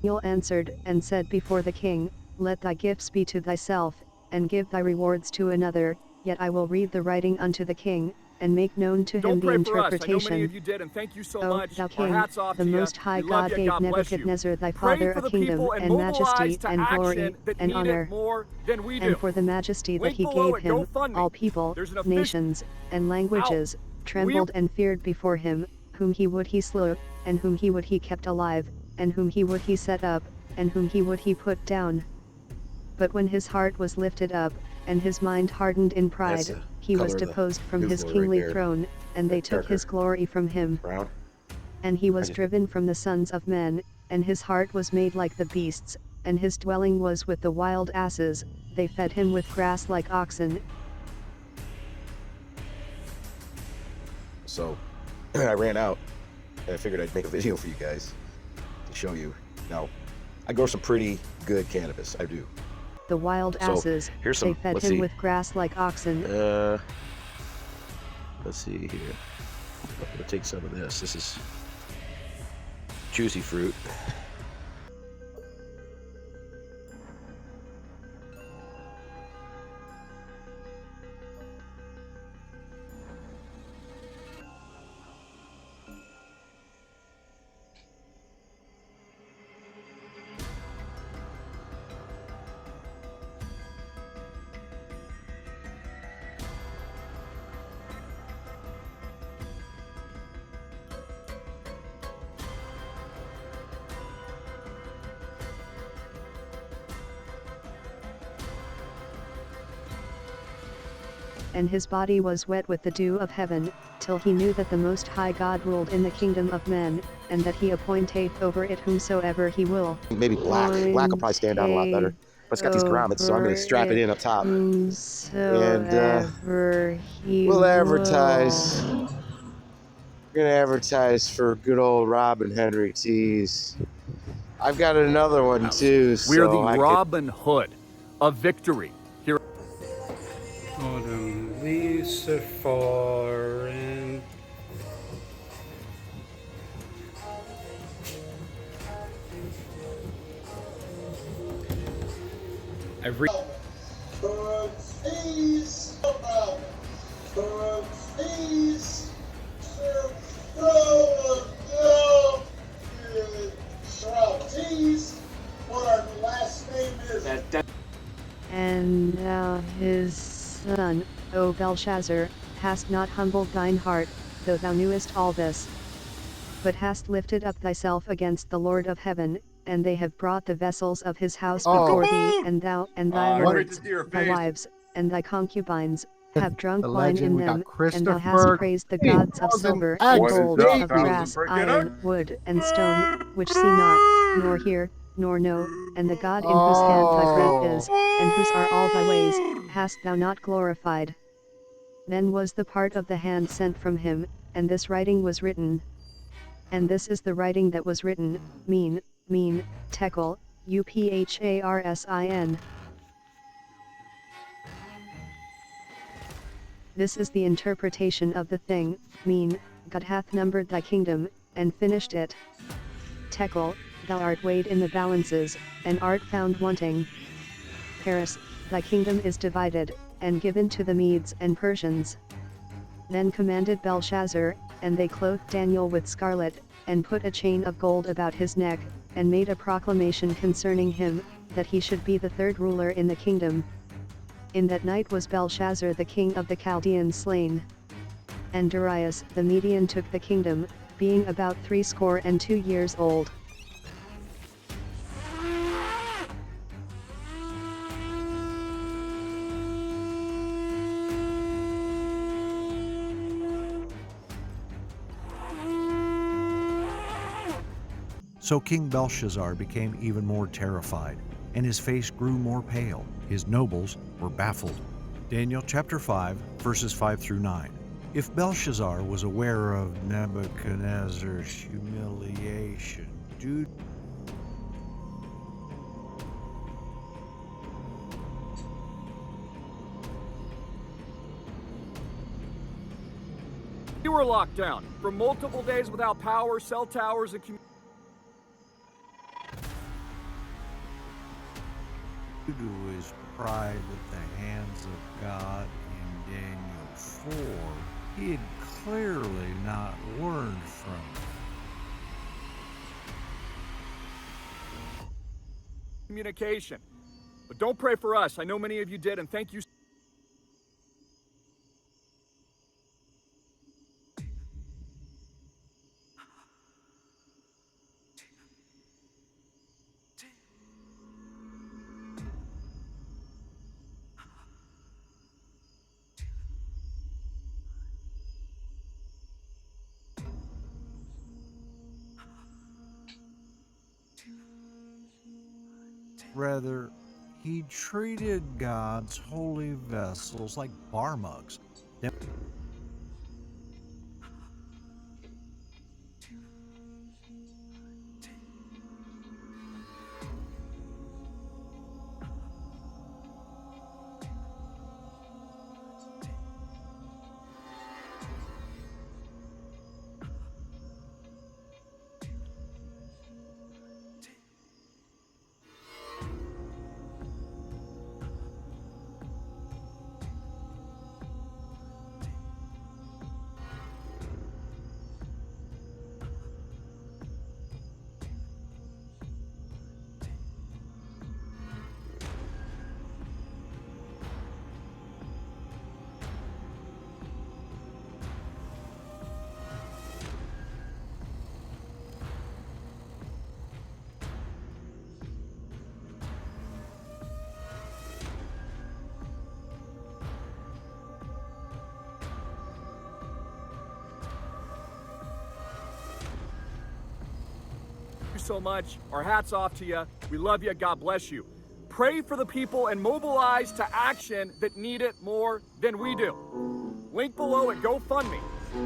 [SPEAKER 8] Daniel answered and said before the king, Let thy gifts be to thyself, and give thy rewards to another, yet I will read the writing unto the king, and make known to him
[SPEAKER 3] Don't
[SPEAKER 8] the
[SPEAKER 3] pray for us. I know
[SPEAKER 8] interpretation.
[SPEAKER 3] many of you did, and thank you so
[SPEAKER 8] O
[SPEAKER 3] much.
[SPEAKER 8] thou
[SPEAKER 3] Our
[SPEAKER 8] king,
[SPEAKER 3] hats off
[SPEAKER 8] the
[SPEAKER 3] to you.
[SPEAKER 8] Most High
[SPEAKER 3] We love
[SPEAKER 8] God
[SPEAKER 3] you.
[SPEAKER 8] gave
[SPEAKER 3] God bless you.
[SPEAKER 8] Nebuchadnezzar thy
[SPEAKER 3] Pray
[SPEAKER 8] father
[SPEAKER 3] for
[SPEAKER 8] a
[SPEAKER 3] the
[SPEAKER 8] kingdom
[SPEAKER 3] people
[SPEAKER 8] and
[SPEAKER 3] mobilize
[SPEAKER 8] majesty
[SPEAKER 3] to
[SPEAKER 8] and glory
[SPEAKER 3] action that
[SPEAKER 8] and
[SPEAKER 3] need
[SPEAKER 8] honor.
[SPEAKER 3] it more than we do.
[SPEAKER 8] And for the majesty that
[SPEAKER 3] Link
[SPEAKER 8] he
[SPEAKER 3] below
[SPEAKER 8] gave
[SPEAKER 3] it.
[SPEAKER 8] him,
[SPEAKER 3] GoFundMe.
[SPEAKER 8] all people,
[SPEAKER 3] There's an official
[SPEAKER 8] nations, and languages, trembled and feared before him, whom he would he slew, and whom he would he kept alive, and whom he would he set up, and whom he would he put down. But when his heart was lifted up, and his mind hardened in pride, he was deposed from his kingly throne, and they took his glory from him. And he was driven from the sons of men, and his heart was made like the beasts, and his dwelling was with the wild asses, they fed him with grass like oxen.
[SPEAKER 21] So, I ran out, and I figured I'd make a video for you guys to show you. Now, I grow some pretty good cannabis, I do.
[SPEAKER 8] The wild
[SPEAKER 21] So,
[SPEAKER 8] asses,
[SPEAKER 21] here's some-
[SPEAKER 8] they fed
[SPEAKER 21] let's
[SPEAKER 8] him
[SPEAKER 21] see.
[SPEAKER 8] with grass like oxen.
[SPEAKER 21] Let's see here. I'm gonna take some of this. This is juicy fruit.
[SPEAKER 8] And his body was wet with the dew of heaven, till he knew that the Most High God ruled in the kingdom of men, and that he appointeth over it whomsoever he will.
[SPEAKER 21] Maybe black. Black will probably stand out a lot better. But it's got these grommets, so I'm gonna strap it in up top. And we'll advertise. We're gonna advertise for good old Robin Henry teas. I've got another one too.
[SPEAKER 3] We are the
[SPEAKER 21] so I could-
[SPEAKER 3] Robin Hood of victory. Here.
[SPEAKER 2] Autumn leaves are falling.
[SPEAKER 3] Every
[SPEAKER 4] Tease. Tease. Tease. What our last name is.
[SPEAKER 8] And now his son, O Belshazzar, hast not humbled thine heart, though thou knewest all this. But hast lifted up thyself against the Lord of heaven, and they have brought the vessels of his house before thee, and thou, and thy lords, thy wives, and thy concubines, have drunk
[SPEAKER 5] The
[SPEAKER 8] wine
[SPEAKER 5] legend,
[SPEAKER 8] in
[SPEAKER 5] we got
[SPEAKER 8] them, and thou hast
[SPEAKER 5] Christopher.
[SPEAKER 8] praised the gods of
[SPEAKER 5] 1000
[SPEAKER 8] silver,
[SPEAKER 5] X,
[SPEAKER 8] and
[SPEAKER 5] What is
[SPEAKER 8] gold,
[SPEAKER 5] up,
[SPEAKER 8] of
[SPEAKER 5] 1000
[SPEAKER 8] brass,
[SPEAKER 5] freaking
[SPEAKER 8] iron, wood, and stone, which see not, nor hear, nor know, and the God in whose hand thy breath is, and whose are all thy ways, hast thou not glorified. Then was the part of the hand sent from him, and this writing was written. And this is the writing that was written, mean, tekel, upharsin. This is the interpretation of the thing, mean, God hath numbered thy kingdom, and finished it. Tekel, thou art weighed in the balances, and art found wanting. Paris, thy kingdom is divided, and given to the Medes and Persians. Then commanded Belshazzar, and they clothed Daniel with scarlet, and put a chain of gold about his neck, and made a proclamation concerning him, that he should be the third ruler in the kingdom. In that night was Belshazzar the king of the Chaldeans slain. And Darius the Median took the kingdom, being about 62 years old.
[SPEAKER 20] So King Belshazzar became even more terrified, and his face grew more pale. His nobles were baffled. Daniel chapter 5, verses 5 through 9. If Belshazzar was aware of Nebuchadnezzar's humiliation due
[SPEAKER 3] We were locked down for multiple days without power, cell towers, and
[SPEAKER 20] to his pride at the hands of God in Daniel 4, he had clearly not learned from
[SPEAKER 3] communication. But don't pray for us. I know many of you did, and thank you.
[SPEAKER 20] Rather, he treated God's holy vessels like bar mugs.
[SPEAKER 3] So much. Our hats off to you. We love you. God bless you. Pray for the people and mobilize to action that need it more than we do. Link below at GoFundMe.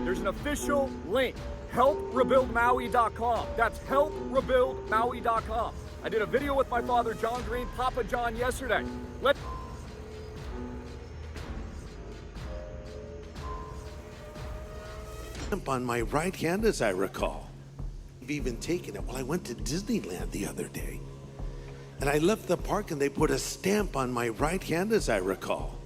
[SPEAKER 3] There's an official link. HelpRebuildMaui.com. That's HelpRebuildMaui.com. I did a video with my father, John Green, Papa John, yesterday.
[SPEAKER 7] On my right hand, as I recall. I've even taken it. Well, I went to Disneyland the other day, and I left the park, and they put a stamp on my right hand, as I recall.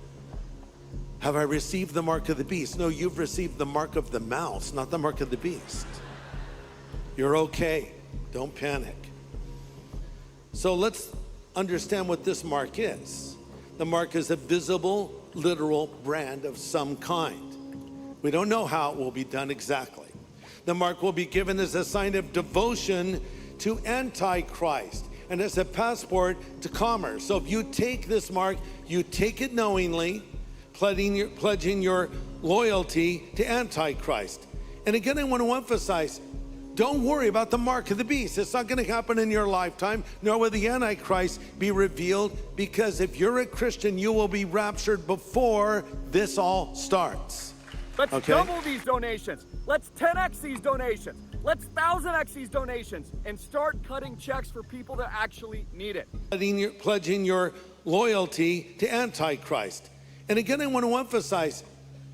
[SPEAKER 7] Have I received the mark of the beast? No, you've received the mark of the mouse, not the mark of the beast. You're okay. Don't panic. So let's understand what this mark is. The mark is a visible, literal brand of some kind. We don't know how it will be done exactly. The mark will be given as a sign of devotion to Antichrist and as a passport to commerce. So if you take this mark, you take it knowingly, pledging your loyalty to Antichrist. And again, I want to emphasize, don't worry about the mark of the beast. It's not going to happen in your lifetime, nor will the Antichrist be revealed, because if you're a Christian, you will be raptured before this all starts.
[SPEAKER 3] Let's double these donations. Let's 10x these donations. Let's 1,000x these donations and start cutting checks for people that actually need it.
[SPEAKER 7] Pledging your loyalty to Antichrist. And again, I want to emphasize,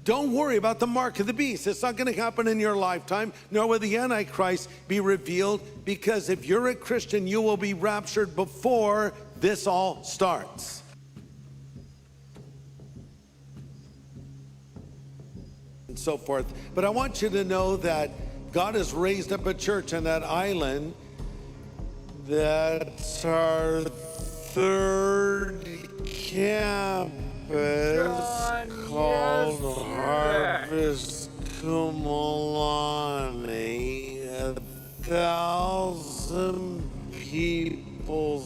[SPEAKER 7] Don't worry about the mark of the beast. It's not going to happen in your lifetime, nor will the Antichrist be revealed, because if you're a Christian, you will be raptured before this all starts. And so forth. But I want you to know that God has raised up a church on that island. That's our third campus called Harvest Kumalani. 1,000 people.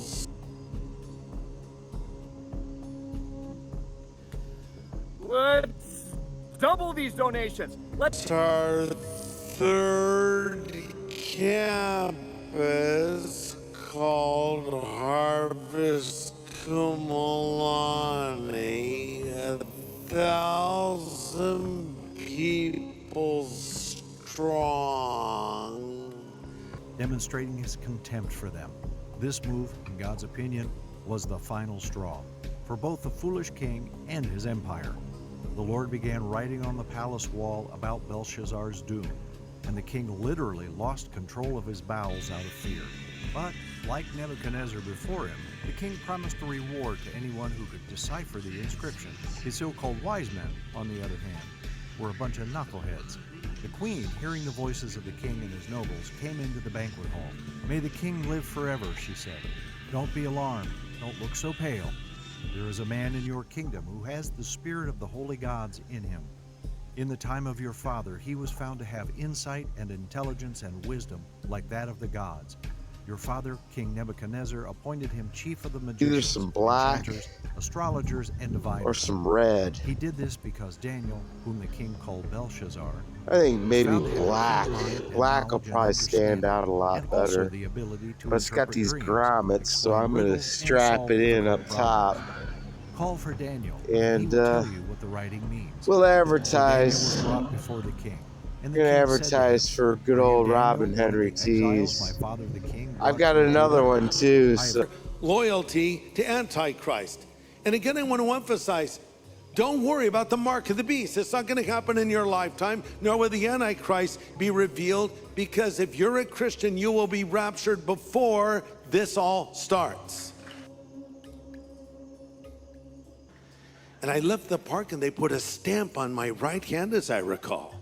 [SPEAKER 3] Let's double these donations. Let's.
[SPEAKER 7] Our third campus called Harvest Kumalani. 1,000 people strong.
[SPEAKER 20] Demonstrating his contempt for them. This move, in God's opinion, was the final straw for both the foolish king and his empire. The Lord began writing on the palace wall about Belshazzar's doom, and the king literally lost control of his bowels out of fear. But, like Nebuchadnezzar before him, the king promised a reward to anyone who could decipher the inscription. His so-called wise men, on the other hand, were a bunch of knuckleheads. The queen, hearing the voices of the king and his nobles, came into the banquet hall. "May the king live forever," she said. "Don't be alarmed. Don't look so pale. There is a man in your kingdom who has the spirit of the holy gods in him. In the time of your father, he was found to have insight and intelligence and wisdom like that of the gods. Your father, King Nebuchadnezzar, appointed him chief of the magicians,
[SPEAKER 21] Either some black
[SPEAKER 20] enchanters, astrologers, and diviners.
[SPEAKER 21] or some red.
[SPEAKER 20] He did this because Daniel, whom the king called Belshazzar,
[SPEAKER 21] I think maybe
[SPEAKER 20] found him
[SPEAKER 21] black.
[SPEAKER 20] insight and
[SPEAKER 21] Black will
[SPEAKER 20] knowledge and
[SPEAKER 21] probably stand out a lot
[SPEAKER 20] and also
[SPEAKER 21] better.
[SPEAKER 20] the ability to
[SPEAKER 21] But it's got
[SPEAKER 20] interpret
[SPEAKER 21] these
[SPEAKER 20] dreams,
[SPEAKER 21] grommets, so
[SPEAKER 20] explain
[SPEAKER 21] I'm going to
[SPEAKER 20] riddles, and
[SPEAKER 21] strap
[SPEAKER 20] solve
[SPEAKER 21] it in up
[SPEAKER 20] difficult problems.
[SPEAKER 21] top.
[SPEAKER 20] Call for Daniel,
[SPEAKER 21] And,
[SPEAKER 20] he will tell you what the writing means.
[SPEAKER 21] we'll
[SPEAKER 20] So Daniel
[SPEAKER 21] advertise.
[SPEAKER 20] was brought before the king. And
[SPEAKER 21] We're
[SPEAKER 20] the
[SPEAKER 21] going to
[SPEAKER 20] king said to him,
[SPEAKER 21] advertise for good
[SPEAKER 20] "Are you
[SPEAKER 21] old
[SPEAKER 20] Daniel,
[SPEAKER 21] Robin
[SPEAKER 20] one of
[SPEAKER 21] Henry
[SPEAKER 20] the exiles my
[SPEAKER 21] Tees.
[SPEAKER 20] father the king
[SPEAKER 21] I've
[SPEAKER 20] brought
[SPEAKER 21] got
[SPEAKER 20] from
[SPEAKER 21] another
[SPEAKER 20] Judah?
[SPEAKER 21] one too.
[SPEAKER 20] I have
[SPEAKER 21] So
[SPEAKER 7] Loyalty to Antichrist. And again, I want to emphasize, don't worry about the mark of the beast. It's not going to happen in your lifetime, nor will the Antichrist be revealed, because if you're a Christian, you will be raptured before this all starts. And I left the park and they put a stamp on my right hand, as I recall.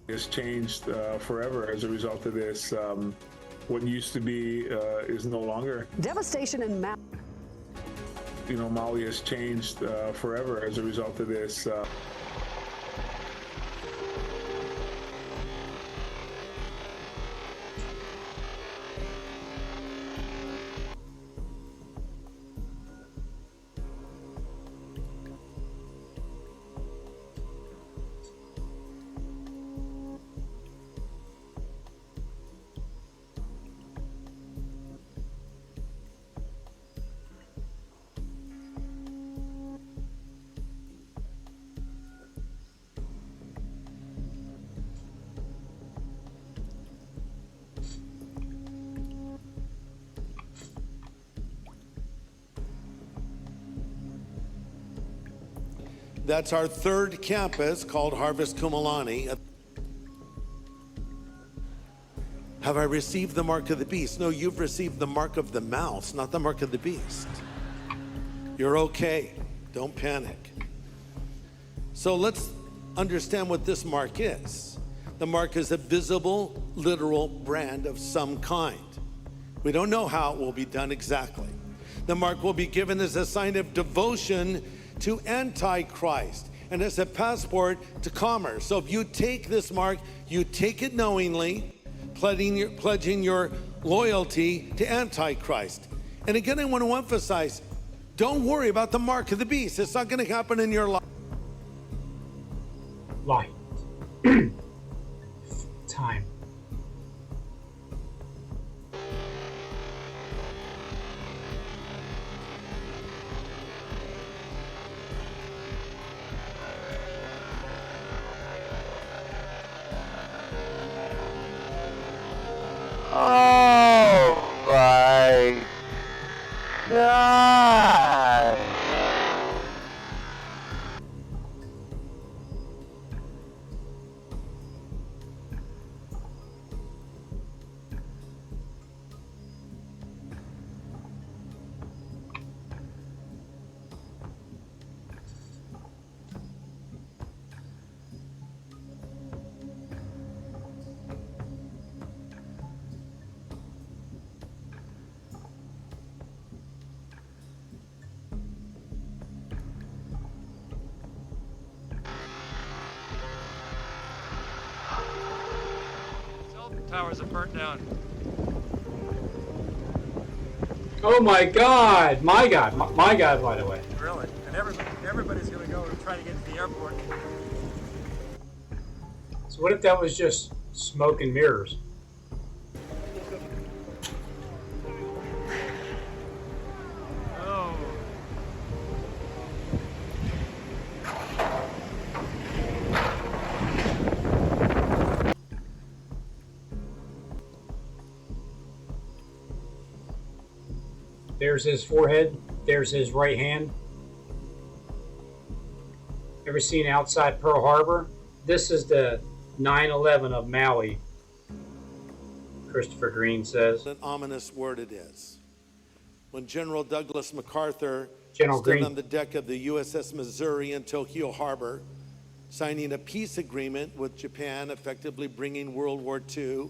[SPEAKER 6] It's changed forever as a result of this. What used to be is no longer.
[SPEAKER 11] Devastation in Maui.
[SPEAKER 6] You know, Maui has changed forever as a result of this.
[SPEAKER 7] That's our third campus called Harvest Kumalani. Have I received the mark of the beast? No, you've received the mark of the mouse, not the mark of the beast. You're okay. Don't panic. So let's understand what this mark is. The mark is a visible, literal brand of some kind. We don't know how it will be done exactly. The mark will be given as a sign of devotion to Antichrist and as a passport to commerce. So if you take this mark, you take it knowingly, pledging your loyalty to Antichrist. And again, I want to emphasize, don't worry about the mark of the beast. It's not going to happen in your life.
[SPEAKER 2] Light. Time.
[SPEAKER 10] towers have burnt down.
[SPEAKER 2] Oh my God! My God! My God! By the way.
[SPEAKER 10] Really? And everybody's going to go and try to get to the airport.
[SPEAKER 2] So what if that was just smoke and mirrors?
[SPEAKER 10] Oh.
[SPEAKER 2] There's his forehead. There's his right hand. Ever seen outside Pearl Harbor? This is the 9/11 of Maui. Christopher Green says.
[SPEAKER 7] What an ominous word it is. When General Douglas MacArthur
[SPEAKER 2] General
[SPEAKER 7] stood
[SPEAKER 2] Green.
[SPEAKER 7] on the deck of the USS Missouri in Tokyo Harbor, signing a peace agreement with Japan, effectively bringing World War II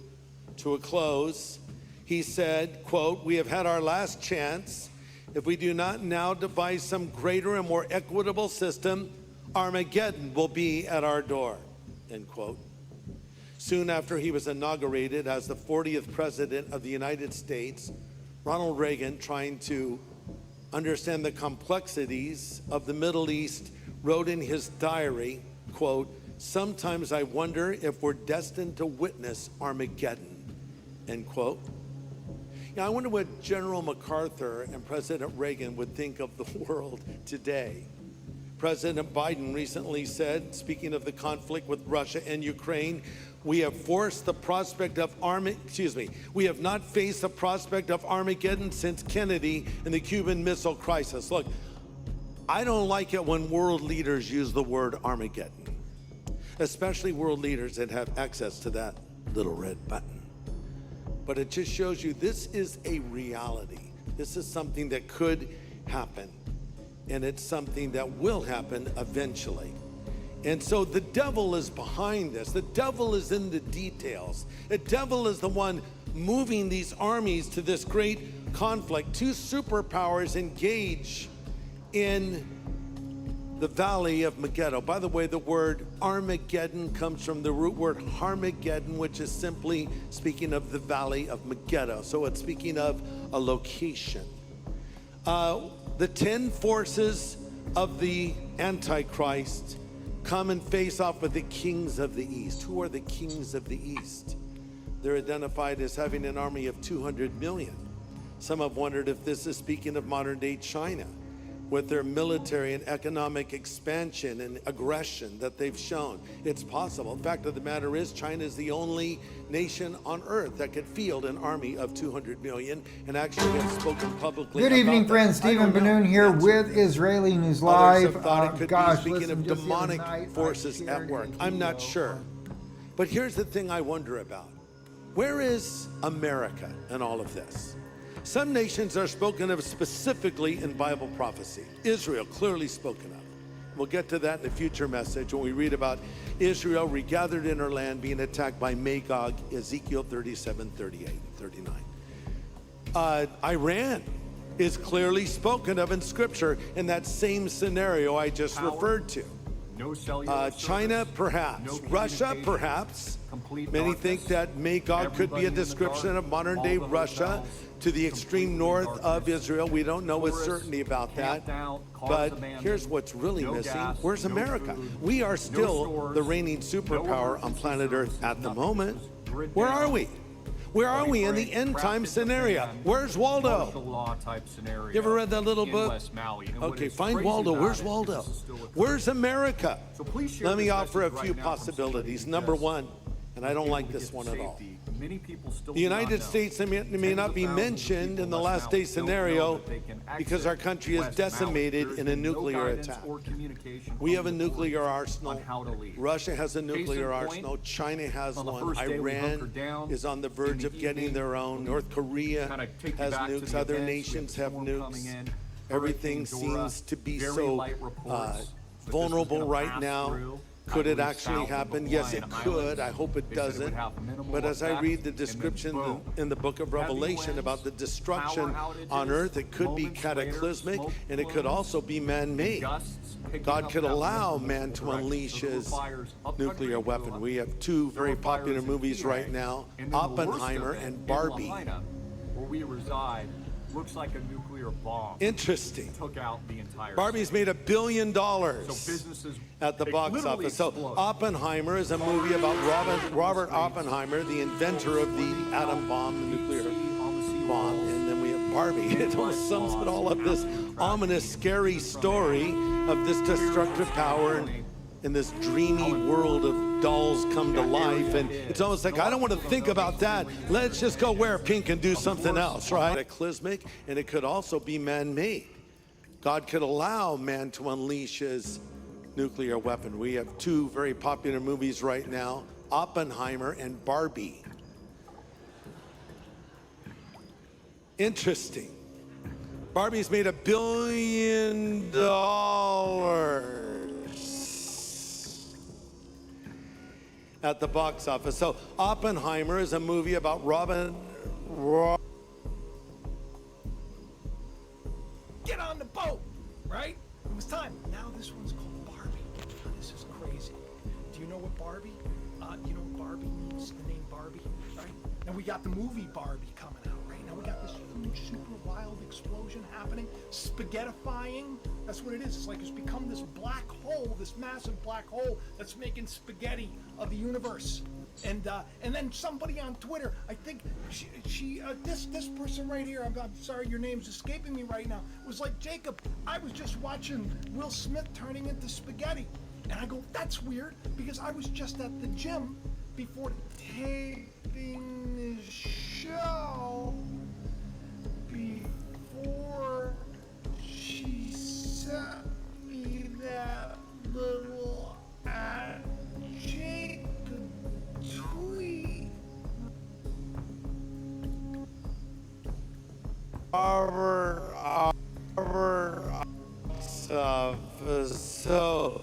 [SPEAKER 7] to a close, he said, quote, "We have had our last chance. If we do not now devise some greater and more equitable system, Armageddon will be at our door," end quote. Soon after he was inaugurated as the 40th President of the United States, Ronald Reagan, trying to understand the complexities of the Middle East, wrote in his diary, quote, "Sometimes I wonder if we're destined to witness Armageddon," end quote. Now, I wonder what General MacArthur and President Reagan would think of the world today. President Biden recently said, speaking of the conflict with Russia and Ukraine, we have not faced the prospect of Armageddon since Kennedy and the Cuban Missile Crisis. Look, I don't like it when world leaders use the word Armageddon, especially world leaders that have access to that little red button. But it just shows you this is a reality. This is something that could happen, and it's something that will happen eventually. And so the devil is behind this. The devil is in the details. The devil is the one moving these armies to this great conflict. Two superpowers engage in the valley of Megiddo. By the way, the word Armageddon comes from the root word Harmageddon, which is simply speaking of the valley of Megiddo. So it's speaking of a location. The 10 forces of the Antichrist come and face off with the kings of the East. Who are the kings of the East? They're identified as having an army of 200 million. Some have wondered if this is speaking of modern day China, with their military and economic expansion and aggression that they've shown. It's possible. The fact of the matter is, China is the only nation on earth that could field an army of 200 million and actually have spoken publicly.
[SPEAKER 22] Good evening, friends. Stephen Benoon here with Israeli News Live.
[SPEAKER 7] Others have thought it could
[SPEAKER 22] Gosh,
[SPEAKER 7] be speaking
[SPEAKER 22] listen,
[SPEAKER 7] of
[SPEAKER 22] just the other
[SPEAKER 7] demonic
[SPEAKER 22] night,
[SPEAKER 7] forces at work. I'm not sure. But here's the thing I wonder about. Where is America in all of this? Some nations are spoken of specifically in Bible prophecy. Israel, clearly spoken of. We'll get to that in a future message when we read about Israel regathered in her land being attacked by Magog, Ezekiel 37, 38, 39. Iran is clearly spoken of in Scripture in that same scenario I just referred to.
[SPEAKER 23] No cellular
[SPEAKER 7] China, perhaps.
[SPEAKER 23] no
[SPEAKER 7] Russia, perhaps. Many think that Magog could be a description of modern day Russia to the extreme north of Israel. We don't know with certainty about that. But here's what's really missing. Where's America? We are still the reigning superpower on planet Earth at the moment. Where are we? Where are we in the end time scenario? Where's Waldo? You ever read that little book? Okay, find Waldo. Where's Waldo? Where's America? Let me offer a few possibilities. Number one, and I don't like this one at all. The United States may not be mentioned in the last day scenario because our country is decimated in a nuclear attack. We have a nuclear arsenal. Russia has a nuclear arsenal. China has one. Iran is on the verge of getting their own. North Korea has nukes. Other nations have nukes. Everything seems to be so vulnerable right now. Could it actually happen? Yes, it could. I hope it doesn't. But as I read the description in the book of Revelation about the destruction on earth, it could be cataclysmic and it could also be man-made. God could allow man to unleash his nuclear weapon. We have two very popular movies right now, Oppenheimer and Barbie.
[SPEAKER 3] Where we reside looks like a nuclear bomb.
[SPEAKER 7] Interesting.
[SPEAKER 3] Took out the entire
[SPEAKER 7] Barbie's made $1 billion
[SPEAKER 3] so businesses
[SPEAKER 7] at the box office. So Oppenheimer is a movie about Robert Oppenheimer, the inventor of the atom bomb, the nuclear bomb. And then we have Barbie. It almost sums it all up, this ominous, scary story of this destructive power in this dreamy world of dolls come to life. And it's almost like, I don't want to think about that. Let's just go wear pink and do something else, right? Cataclysmic, and it could also be man-made. God could allow man to unleash his nuclear weapon. We have two very popular movies right now, Oppenheimer and Barbie. Interesting. Barbie's made $1 billion at the box office. So Oppenheimer is a movie about
[SPEAKER 12] Get on the boat, right? It was time. Now this one's called Barbie. Now, this is crazy. Do you know what Barbie? You know what Barbie means? The name Barbie, right? And we got the movie Barbie coming out, right? Now we got this huge, super wild explosion happening. Spaghettifying. That's what it is. It's like it's become this black hole, this massive black hole that's making spaghetti of the universe. And then somebody on Twitter, I think this person right here, I'm sorry, your name's escaping me right now, was like, Jacob, I was just watching Will Smith turning into spaghetti. And I go, that's weird, because I was just at the gym before taping the show, before she sent me that little Jacob tweet.
[SPEAKER 7] So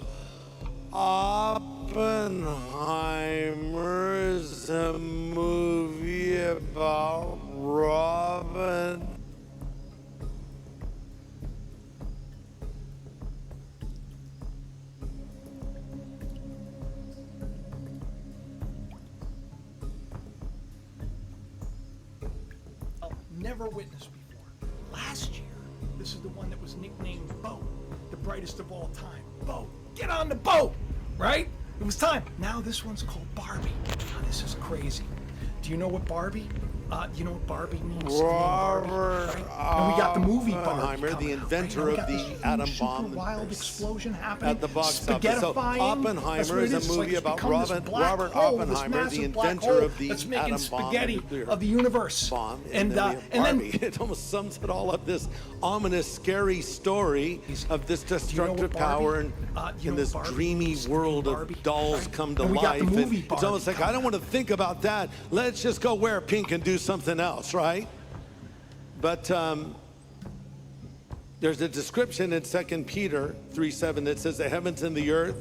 [SPEAKER 7] Oppenheimer's a movie about Robin.
[SPEAKER 12] Never witnessed before. Last year, this is the one that was nicknamed Bo, the brightest of all time. Bo, get on the boat, right? It was time. Now this one's called Barbie. Now this is crazy. Do you know what Barbie? You know what Barbie means?
[SPEAKER 7] Robert
[SPEAKER 12] And we got the movie
[SPEAKER 7] Oppenheimer, the inventor of the atom bomb,
[SPEAKER 12] wild explosion happening
[SPEAKER 7] at the box office. So Oppenheimer is a movie about Robert Oppenheimer, the inventor of the atom bomb,
[SPEAKER 12] spaghetti of the universe.
[SPEAKER 7] Bomb. And then it almost sums it all up. This ominous, scary story of this destructive power in this dreamy world of dolls come to life. And it's almost like, I don't want to think about that. Let's just go wear pink and do something else, right? But there's a description in 2 Peter 3:7 that says the heavens and the earth,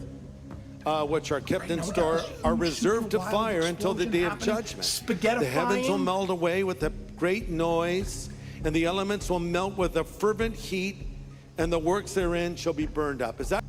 [SPEAKER 7] which are kept in store, are reserved to fire until the day of judgment. The heavens will melt away with a great noise, and the elements will melt with a fervent heat, and the works therein shall be burned up. Is that?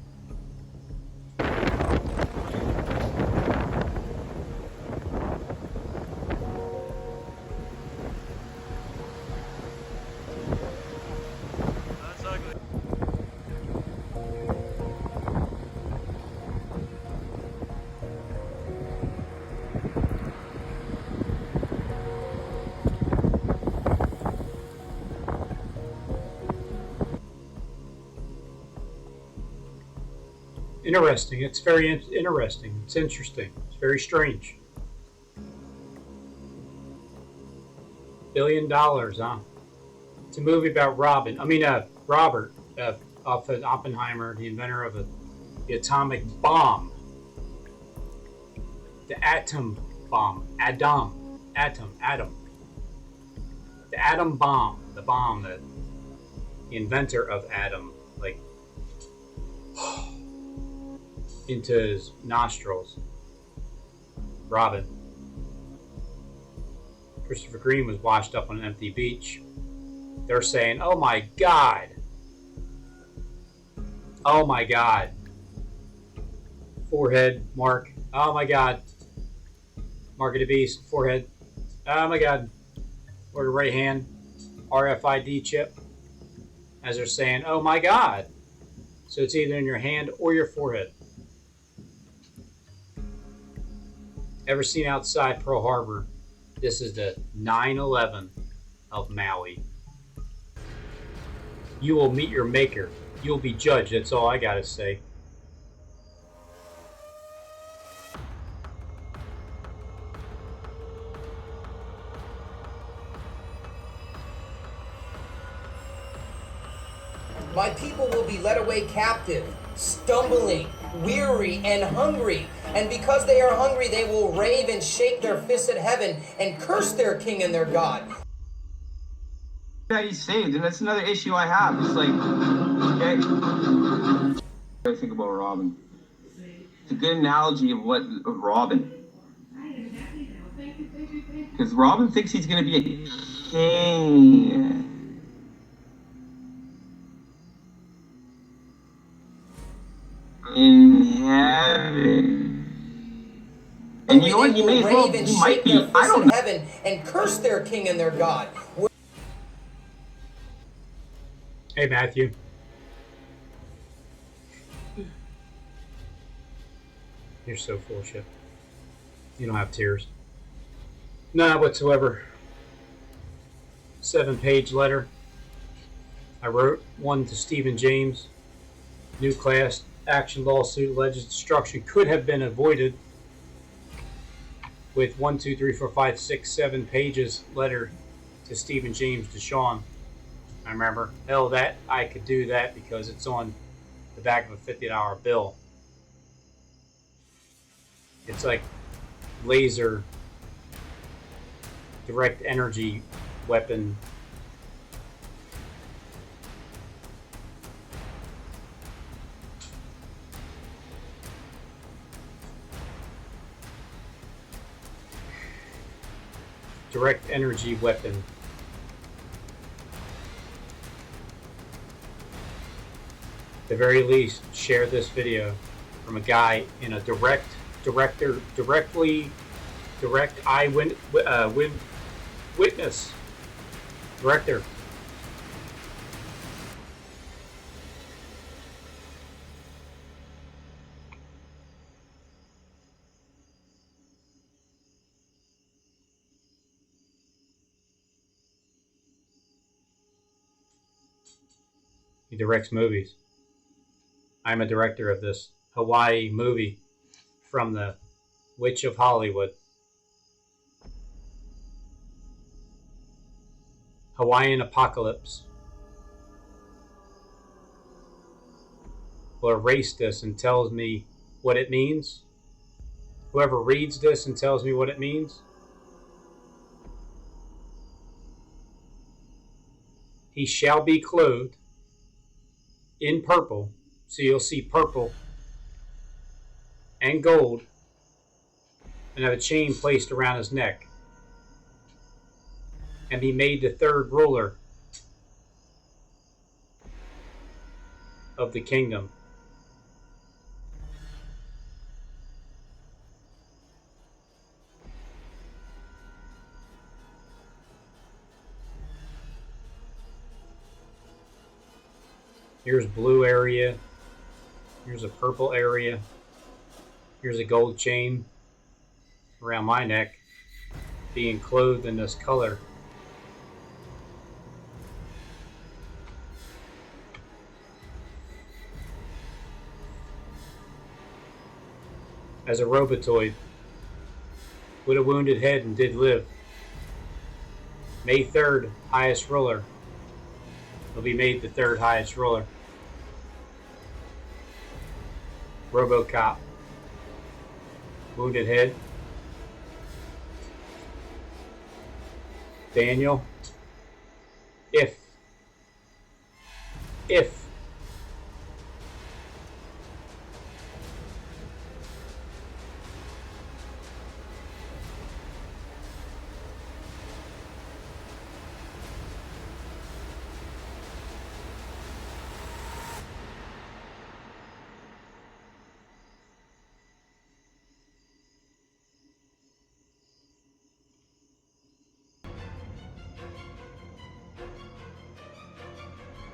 [SPEAKER 2] Interesting. It's very interesting. It's interesting. It's very strange. $1 billion, huh? It's a movie about Robert, off of Oppenheimer, the inventor of the atomic bomb. The atom bomb. Atom. The atom bomb. The bomb that the inventor of atom, like... into his nostrils. Robin. Christopher Green was washed up on an empty beach. They're saying, oh my God. Oh my God. Forehead mark. Oh my God. Mark of the beast. Forehead. Oh my God. Or the right hand. RFID chip. As they're saying, oh my God. So it's either in your hand or your forehead. Ever seen outside Pearl Harbor? This is the 9/11 of Maui. You will meet your maker. You'll be judged. That's all I gotta say.
[SPEAKER 17] My people will be led away captive, stumbling, weary, and hungry. And because they are hungry, they will rave and shake their fists at heaven and curse their king and their God.
[SPEAKER 19] Yeah, he's saved, and that's another issue I have. It's like, okay, what do I think about Robin? It's a good analogy of Robin. Because Robin thinks he's going to be a king. In heaven. And you know what? He may as well, he might be. I don't know.
[SPEAKER 17] Heaven and curse their king and their God.
[SPEAKER 2] Hey, Matthew. You're so full of shit. You don't have tears. None whatsoever. 7-page letter. I wrote one to Stephen James. New class action lawsuit alleged destruction could have been avoided with 1, 2, 3, 4, 5, 6, 7 pages letter to Stephen James to Sean. I remember, hell, that I could do that because it's on the back of a $50 bill. It's like laser direct energy weapon. Direct energy weapon. At the very least, share this video from a guy in a direct witness director. He directs movies. I'm a director of this Hawaii movie from the Witch of Hollywood. Hawaiian Apocalypse. Will erase this and tells me what it means. Whoever reads this and tells me what it means, he shall be clothed in purple. So you'll see purple and gold, and have a chain placed around his neck, and be made the third ruler of the kingdom. Here's blue area. Here's a purple area. Here's a gold chain around my neck, being clothed in this color. As a robotoid, with a wounded head and did live. May 3rd, highest ruler. Will be made the 3rd highest ruler. RoboCop. Wounded head. Daniel. If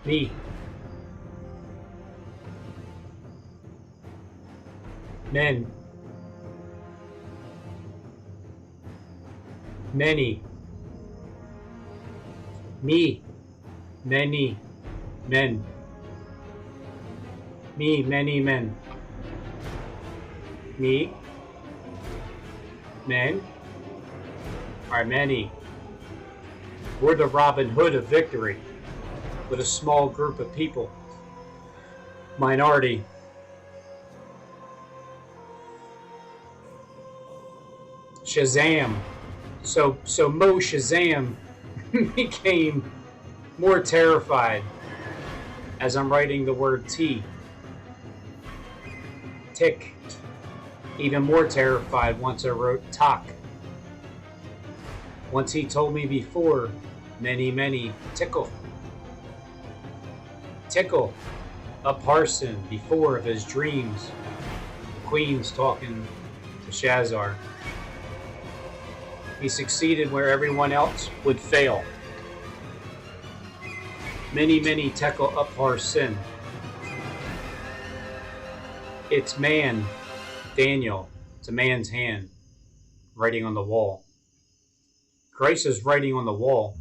[SPEAKER 2] Me. Men. Many. Me. Many. Men. Me. Many men. Me. Men. Are many. We're the Robin Hood of victory. With a small group of people. Minority. Shazam. So Mo Shazam became more terrified as I'm writing the word T. Tick. Even more terrified once I wrote talk. Once he told me before, many, tickle. Tickle. A parson before of his dreams. Queen's talking to Shazar. He succeeded where everyone else would fail. Many tickle up our sin. It's man, Daniel. It's a man's hand writing on the wall. Christ is writing on the wall.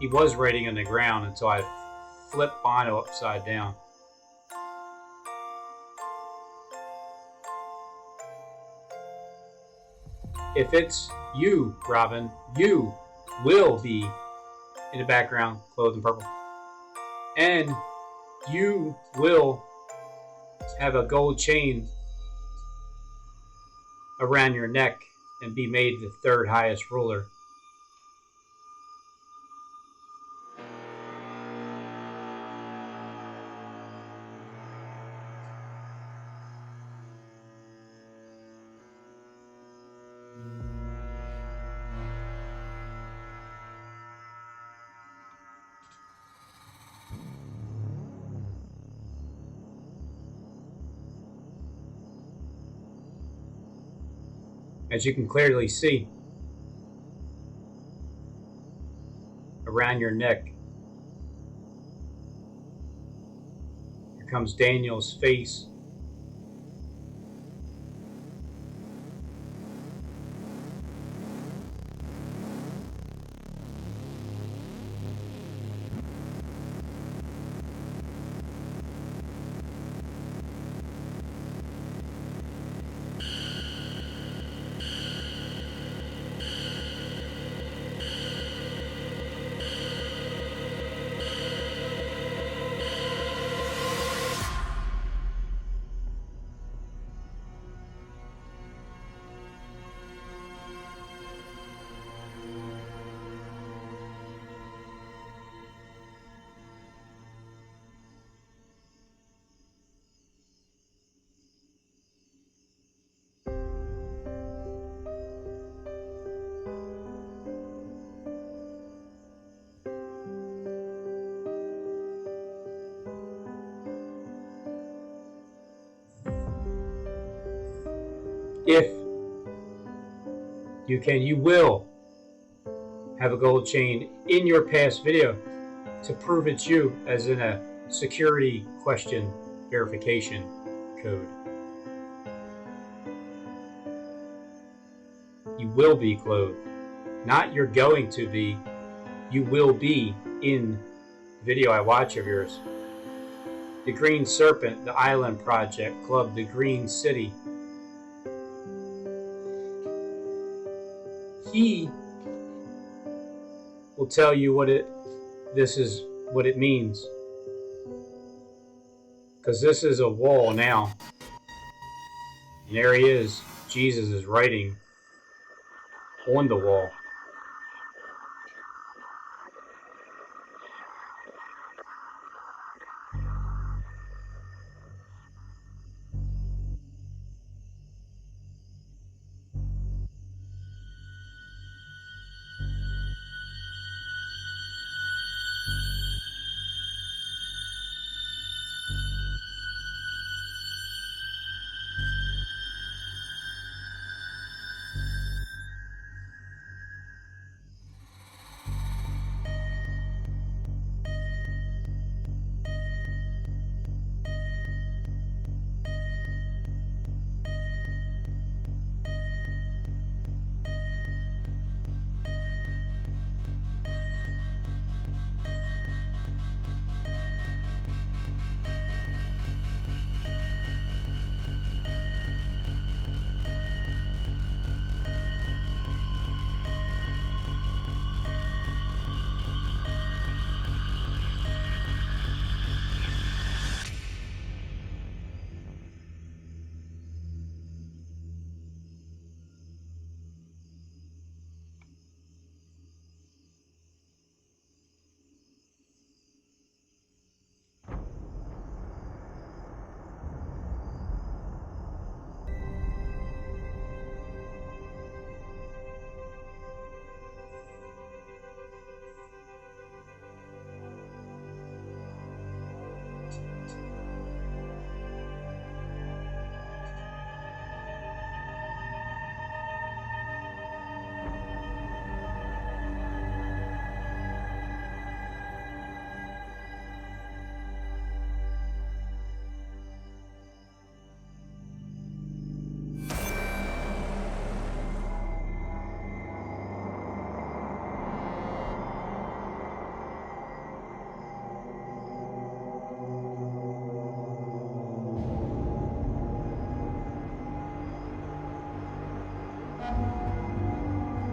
[SPEAKER 2] He was writing on the ground until I flipped Bono upside down. If it's you, Robin, you will be in the background, clothed in purple. And you will have a gold chain around your neck and be made the third highest ruler. As you can clearly see, around your neck, here comes Daniel's face. If you can, you will have a gold chain in your past video to prove it's you, as in a security question verification code. You will be clothed. Not you're going to be. You will be in the video I watch of yours. The Green Serpent, the Island Project Club, the Green City. He will tell you what it means. Because this is a wall now. And there he is. Jesus is writing on the wall.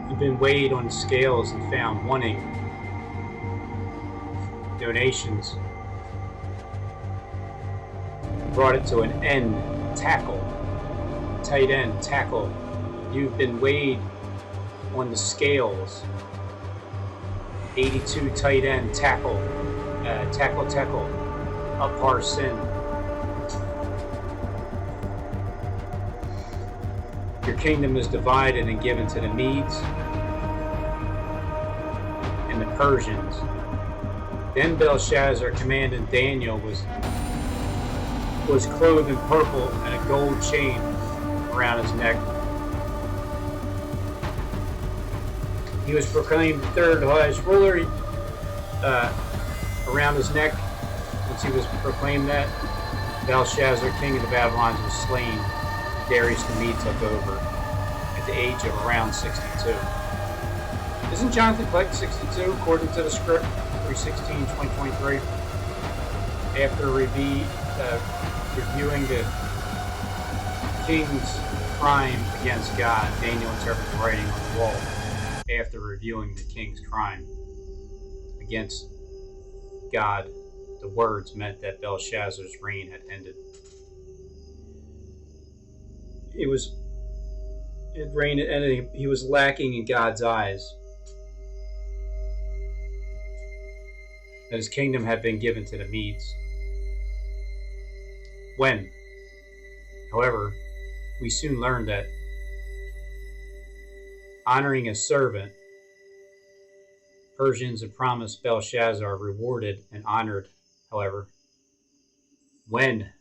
[SPEAKER 2] You've been weighed on the scales and found wanting donations. Brought it to an end. Tackle. Tight end. Tackle. You've been weighed on the scales. 82 tight end. Tackle. Tackle. Upar sin. Your kingdom is divided and given to the Medes and the Persians. Then Belshazzar, commanding Daniel, was clothed in purple and a gold chain around his neck. He was proclaimed the third highest ruler around his neck. Once he was proclaimed that, Belshazzar, king of the Babylonians, was slain. Darius the Mede took over at the age of around 62. Isn't Jonathan Click 62 according to the script? 3/16/2023. After reviewing the king's crime against God, Daniel interpreted the writing on the wall. After reviewing the king's crime against God, the words meant that Belshazzar's reign had ended. He was lacking in God's eyes. That his kingdom had been given to the Medes. When, however, we soon learned that honoring a servant, Persians had promised Belshazzar rewarded and honored, however, when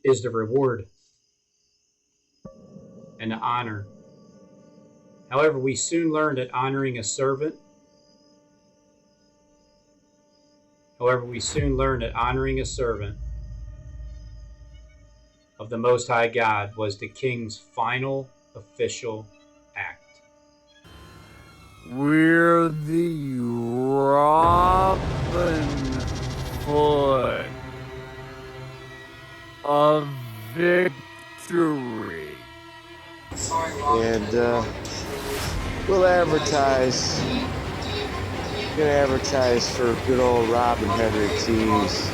[SPEAKER 2] is the reward and the honor. However, we soon learned that honoring a servant of the Most High God was the king's final official act.
[SPEAKER 3] We're the Robin Hood of victory.
[SPEAKER 21] And we'll advertise. Gonna advertise for good old Robin Henry Tees.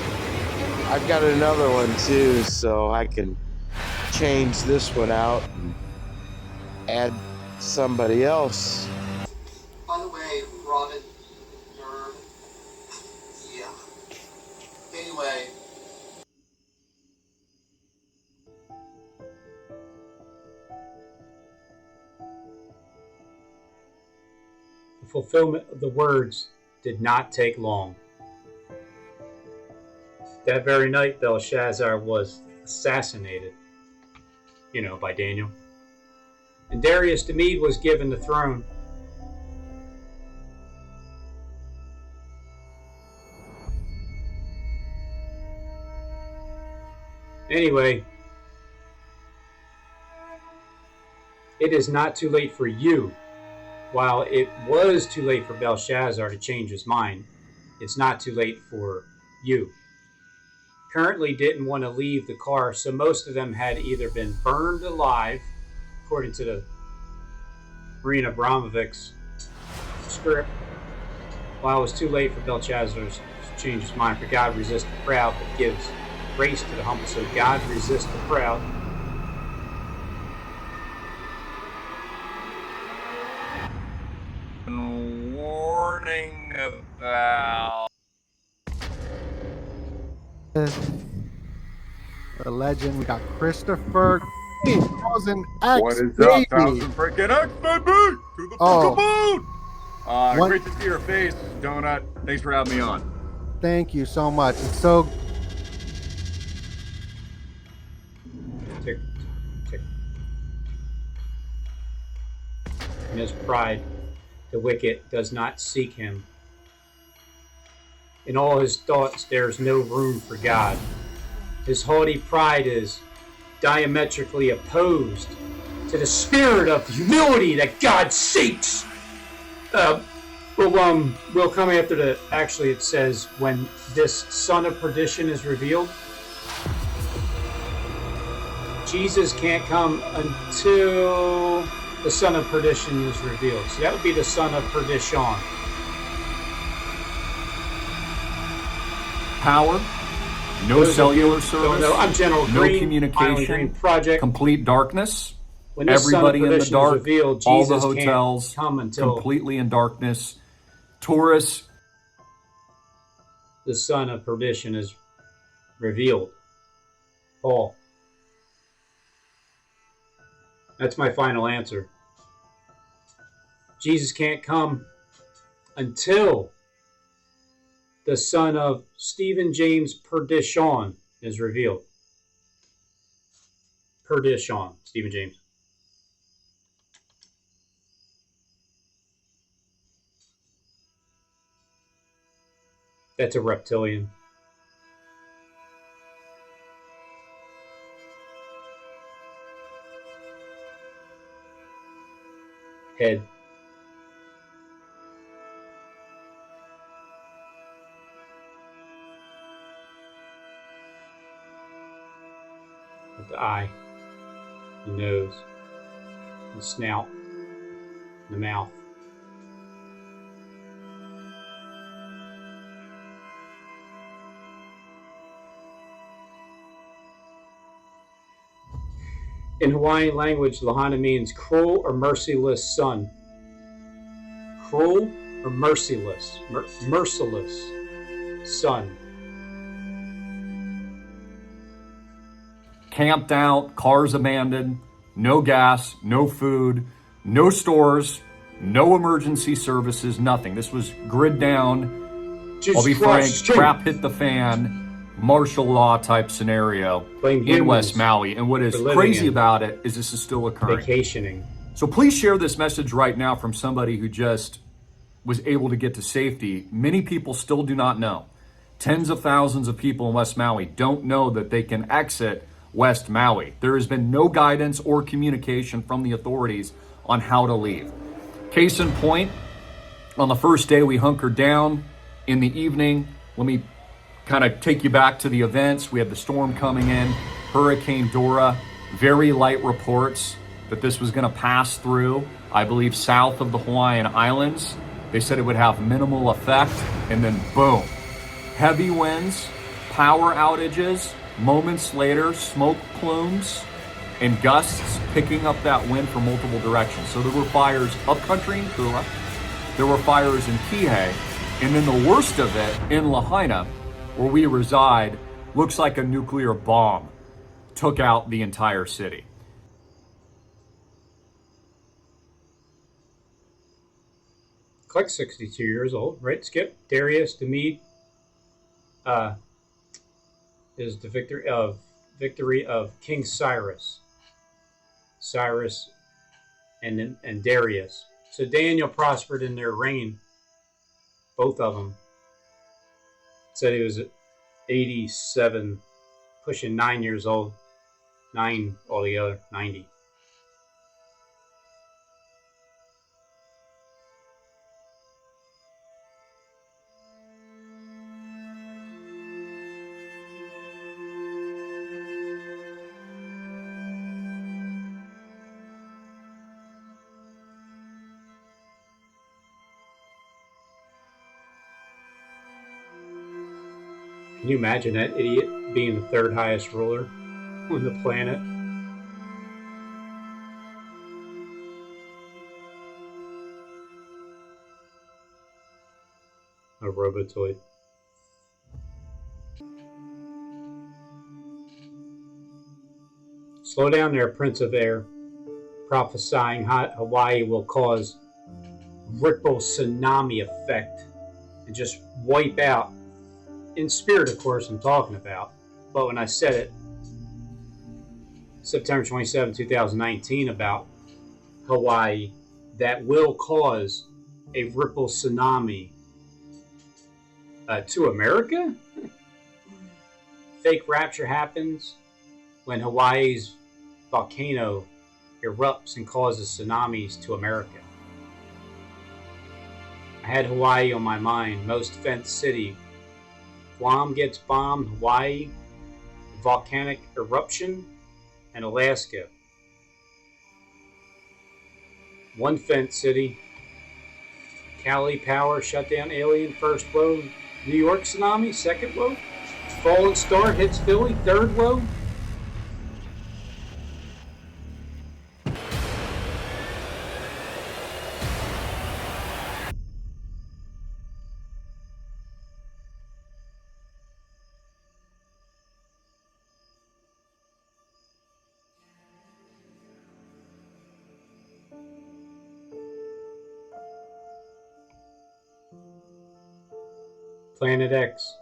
[SPEAKER 21] I've got another one too, so I can change this one out and add somebody else.
[SPEAKER 4] By the way, Robin, yeah. Anyway.
[SPEAKER 2] The fulfillment of the words did not take long. That very night, Belshazzar was assassinated, by Daniel. And Darius the Mede was given the throne. Anyway, it is not too late for you. While it was too late for Belshazzar to change his mind, it's not too late for you. Currently didn't want to leave the car, so most of them had either been burned alive, according to the Marina Abramovic's script, while it was too late for Belshazzar to change his mind. For God resists the proud, but gives grace to the humble. So God resists the proud.
[SPEAKER 13] Warning about
[SPEAKER 5] the legend. We got Christopher. Thousand X.
[SPEAKER 18] What is
[SPEAKER 5] baby.
[SPEAKER 18] up, Thousand freaking X, baby? To the fucking moon! Great to see your face, Donut. Thanks for having me on.
[SPEAKER 5] Thank you so much. It's so.
[SPEAKER 2] Tick. In his pride, the wicked does not seek him. In all his thoughts, there is no room for God. His haughty pride is diametrically opposed to the spirit of humility that God seeks. We'll come after the. Actually, it says when this son of perdition is revealed. Jesus can't come until the son of perdition is revealed. So that would be the son of perdition.
[SPEAKER 3] Power, no cellular service,
[SPEAKER 2] I'm General
[SPEAKER 3] no
[SPEAKER 2] Green,
[SPEAKER 3] communication,
[SPEAKER 2] Green Project.
[SPEAKER 3] complete darkness,
[SPEAKER 2] When this
[SPEAKER 3] everybody
[SPEAKER 2] son of
[SPEAKER 3] in the
[SPEAKER 2] perdition
[SPEAKER 3] dark,
[SPEAKER 2] is revealed,
[SPEAKER 3] all the
[SPEAKER 2] Jesus can't
[SPEAKER 3] hotels
[SPEAKER 2] come until
[SPEAKER 3] completely in darkness, tourists.
[SPEAKER 2] the son of perdition is revealed. Paul. That's my final answer. Jesus can't come until the son of Stephen James Perdition is revealed. Perdition, Stephen James. That's a reptilian. Head. With the eye, the nose, the snout, the mouth. In Hawaiian language, Lahaina means cruel or merciless son. Cruel or merciless? Merciless son.
[SPEAKER 3] Camped out, cars abandoned, no gas, no food, no stores, no emergency services, nothing. This was grid down. I'll be frank, crap hit the fan, martial law type scenario in West Maui. And what is crazy about it is this is still occurring.
[SPEAKER 2] Vacationing.
[SPEAKER 3] So please share this message right now from somebody who just was able to get to safety. Many people still do not know. Tens of thousands of people in West Maui don't know that they can exit West Maui. There has been no guidance or communication from the authorities on how to leave. Case in point, on the first day we hunkered down in the evening. Let me kind of take you back to the events. We had the storm coming in, Hurricane Dora, very light reports that this was going to pass through, I believe, south of the Hawaiian Islands. They said it would have minimal effect, and then boom, heavy winds, power outages, moments later, smoke plumes and gusts picking up that wind from multiple directions. So there were fires upcountry in Kula, there were fires in Kihei, and then the worst of it in Lahaina, where we reside, looks like a nuclear bomb took out the entire city.
[SPEAKER 2] Click 62 years old, right? Skip. Darius Demede is the victory of King Cyrus. Cyrus and Darius. So Daniel prospered in their reign. Both of them. Said he was 87, pushing 9 years old. 9 altogether, 90. Can you imagine that idiot being the third highest ruler on the planet? A robotoid. Slow down there, Prince of Air. Prophesying Hawaii will cause ripple tsunami effect and just wipe out. In spirit, of course, I'm talking about. But when I said it, September 27, 2019, about Hawaii, that will cause a ripple tsunami to America? Fake rapture happens when Hawaii's volcano erupts and causes tsunamis to America. I had Hawaii on my mind, most fenced city. Guam gets bombed, Hawaii, volcanic eruption. and Alaska. One fence city. Cali power shut down alien first woe. New York tsunami second woe. Fallen star hits Philly third woe. Planet X.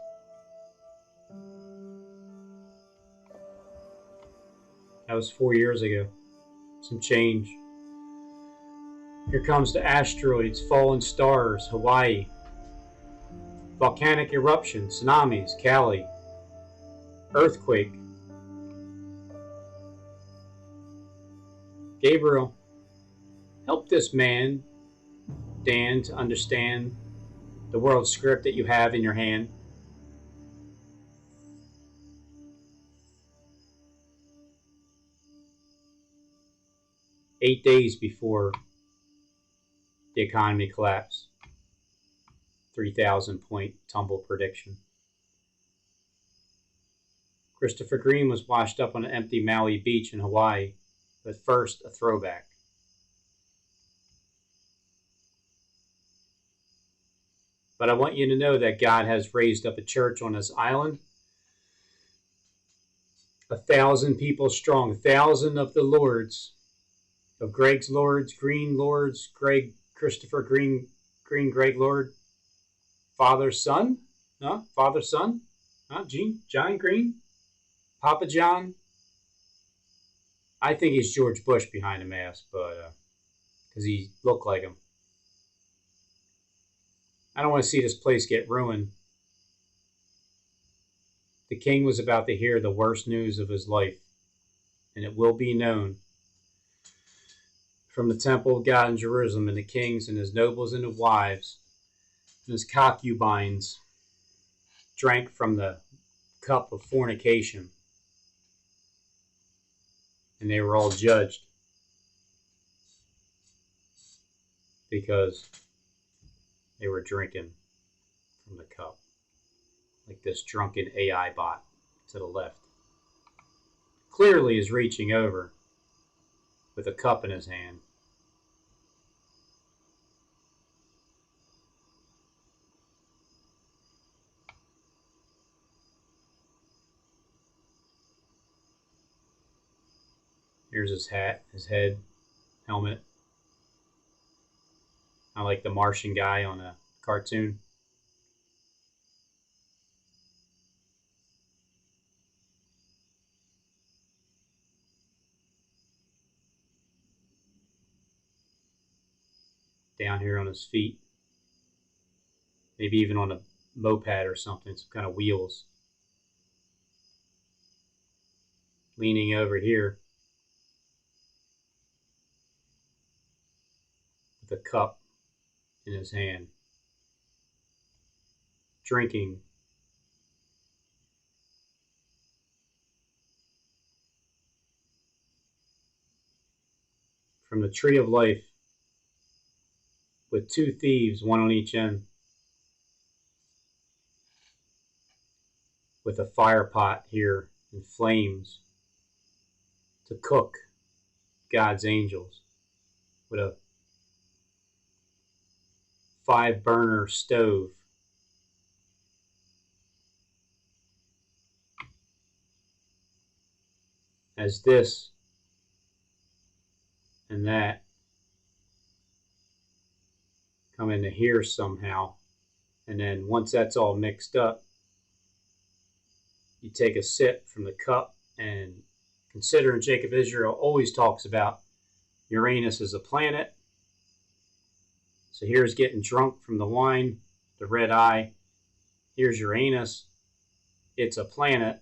[SPEAKER 2] That was 4 years ago. Some change. Here comes the asteroids, fallen stars, Hawaii. Volcanic eruption, tsunamis, Cali. Earthquake. Gabriel, help this man, Dan, to understand the world script that you have in your hand. Eight days before the economy collapsed. 3,000 point tumble prediction. Christopher Green was washed up on an empty Maui beach in Hawaii, but first a throwback. But I want you to know that God has raised up a church on this island. 1,000 people strong, 1,000 of the lords, of Greg's lords, Green lords, Greg, Christopher Green, Greg Lord, Father, Son, no, Father, Son, John Green, Papa John. I think he's George Bush behind the mask, but because he looked like him. I don't want to see this place get ruined. The king was about to hear the worst news of his life, and it will be known from the temple of God in Jerusalem, and the kings and his nobles and his wives and his concubines drank from the cup of fornication, and they were all judged because they were drinking from the cup, like this drunken AI bot to the left. Clearly is reaching over with a cup in his hand. Here's his hat, his head, helmet. I like the Martian guy on a cartoon. Down here on his feet. Maybe even on a moped or something, some kind of wheels. Leaning over here with a cup in his hand. Drinking. From the tree of life with two thieves, one on each end, with a fire pot here in flames to cook God's angels, with a 5-burner stove. As this and that come into here somehow, and then once that's all mixed up, you take a sip from the cup, and considering Jacob Israel always talks about Uranus as a planet, so here's getting drunk from the wine, the red eye. Here's Uranus. It's a planet,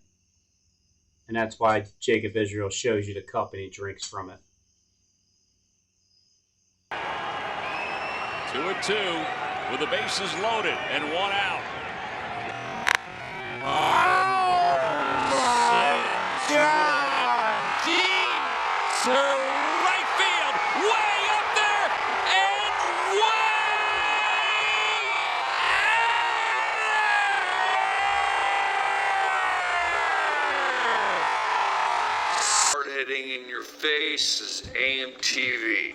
[SPEAKER 2] and that's why Jacob Israel shows you the cup and he drinks from it.
[SPEAKER 15] 2-2 with the bases loaded and one out. Oh, to right field, way up there, and
[SPEAKER 14] Hard hitting in your face is AMTV.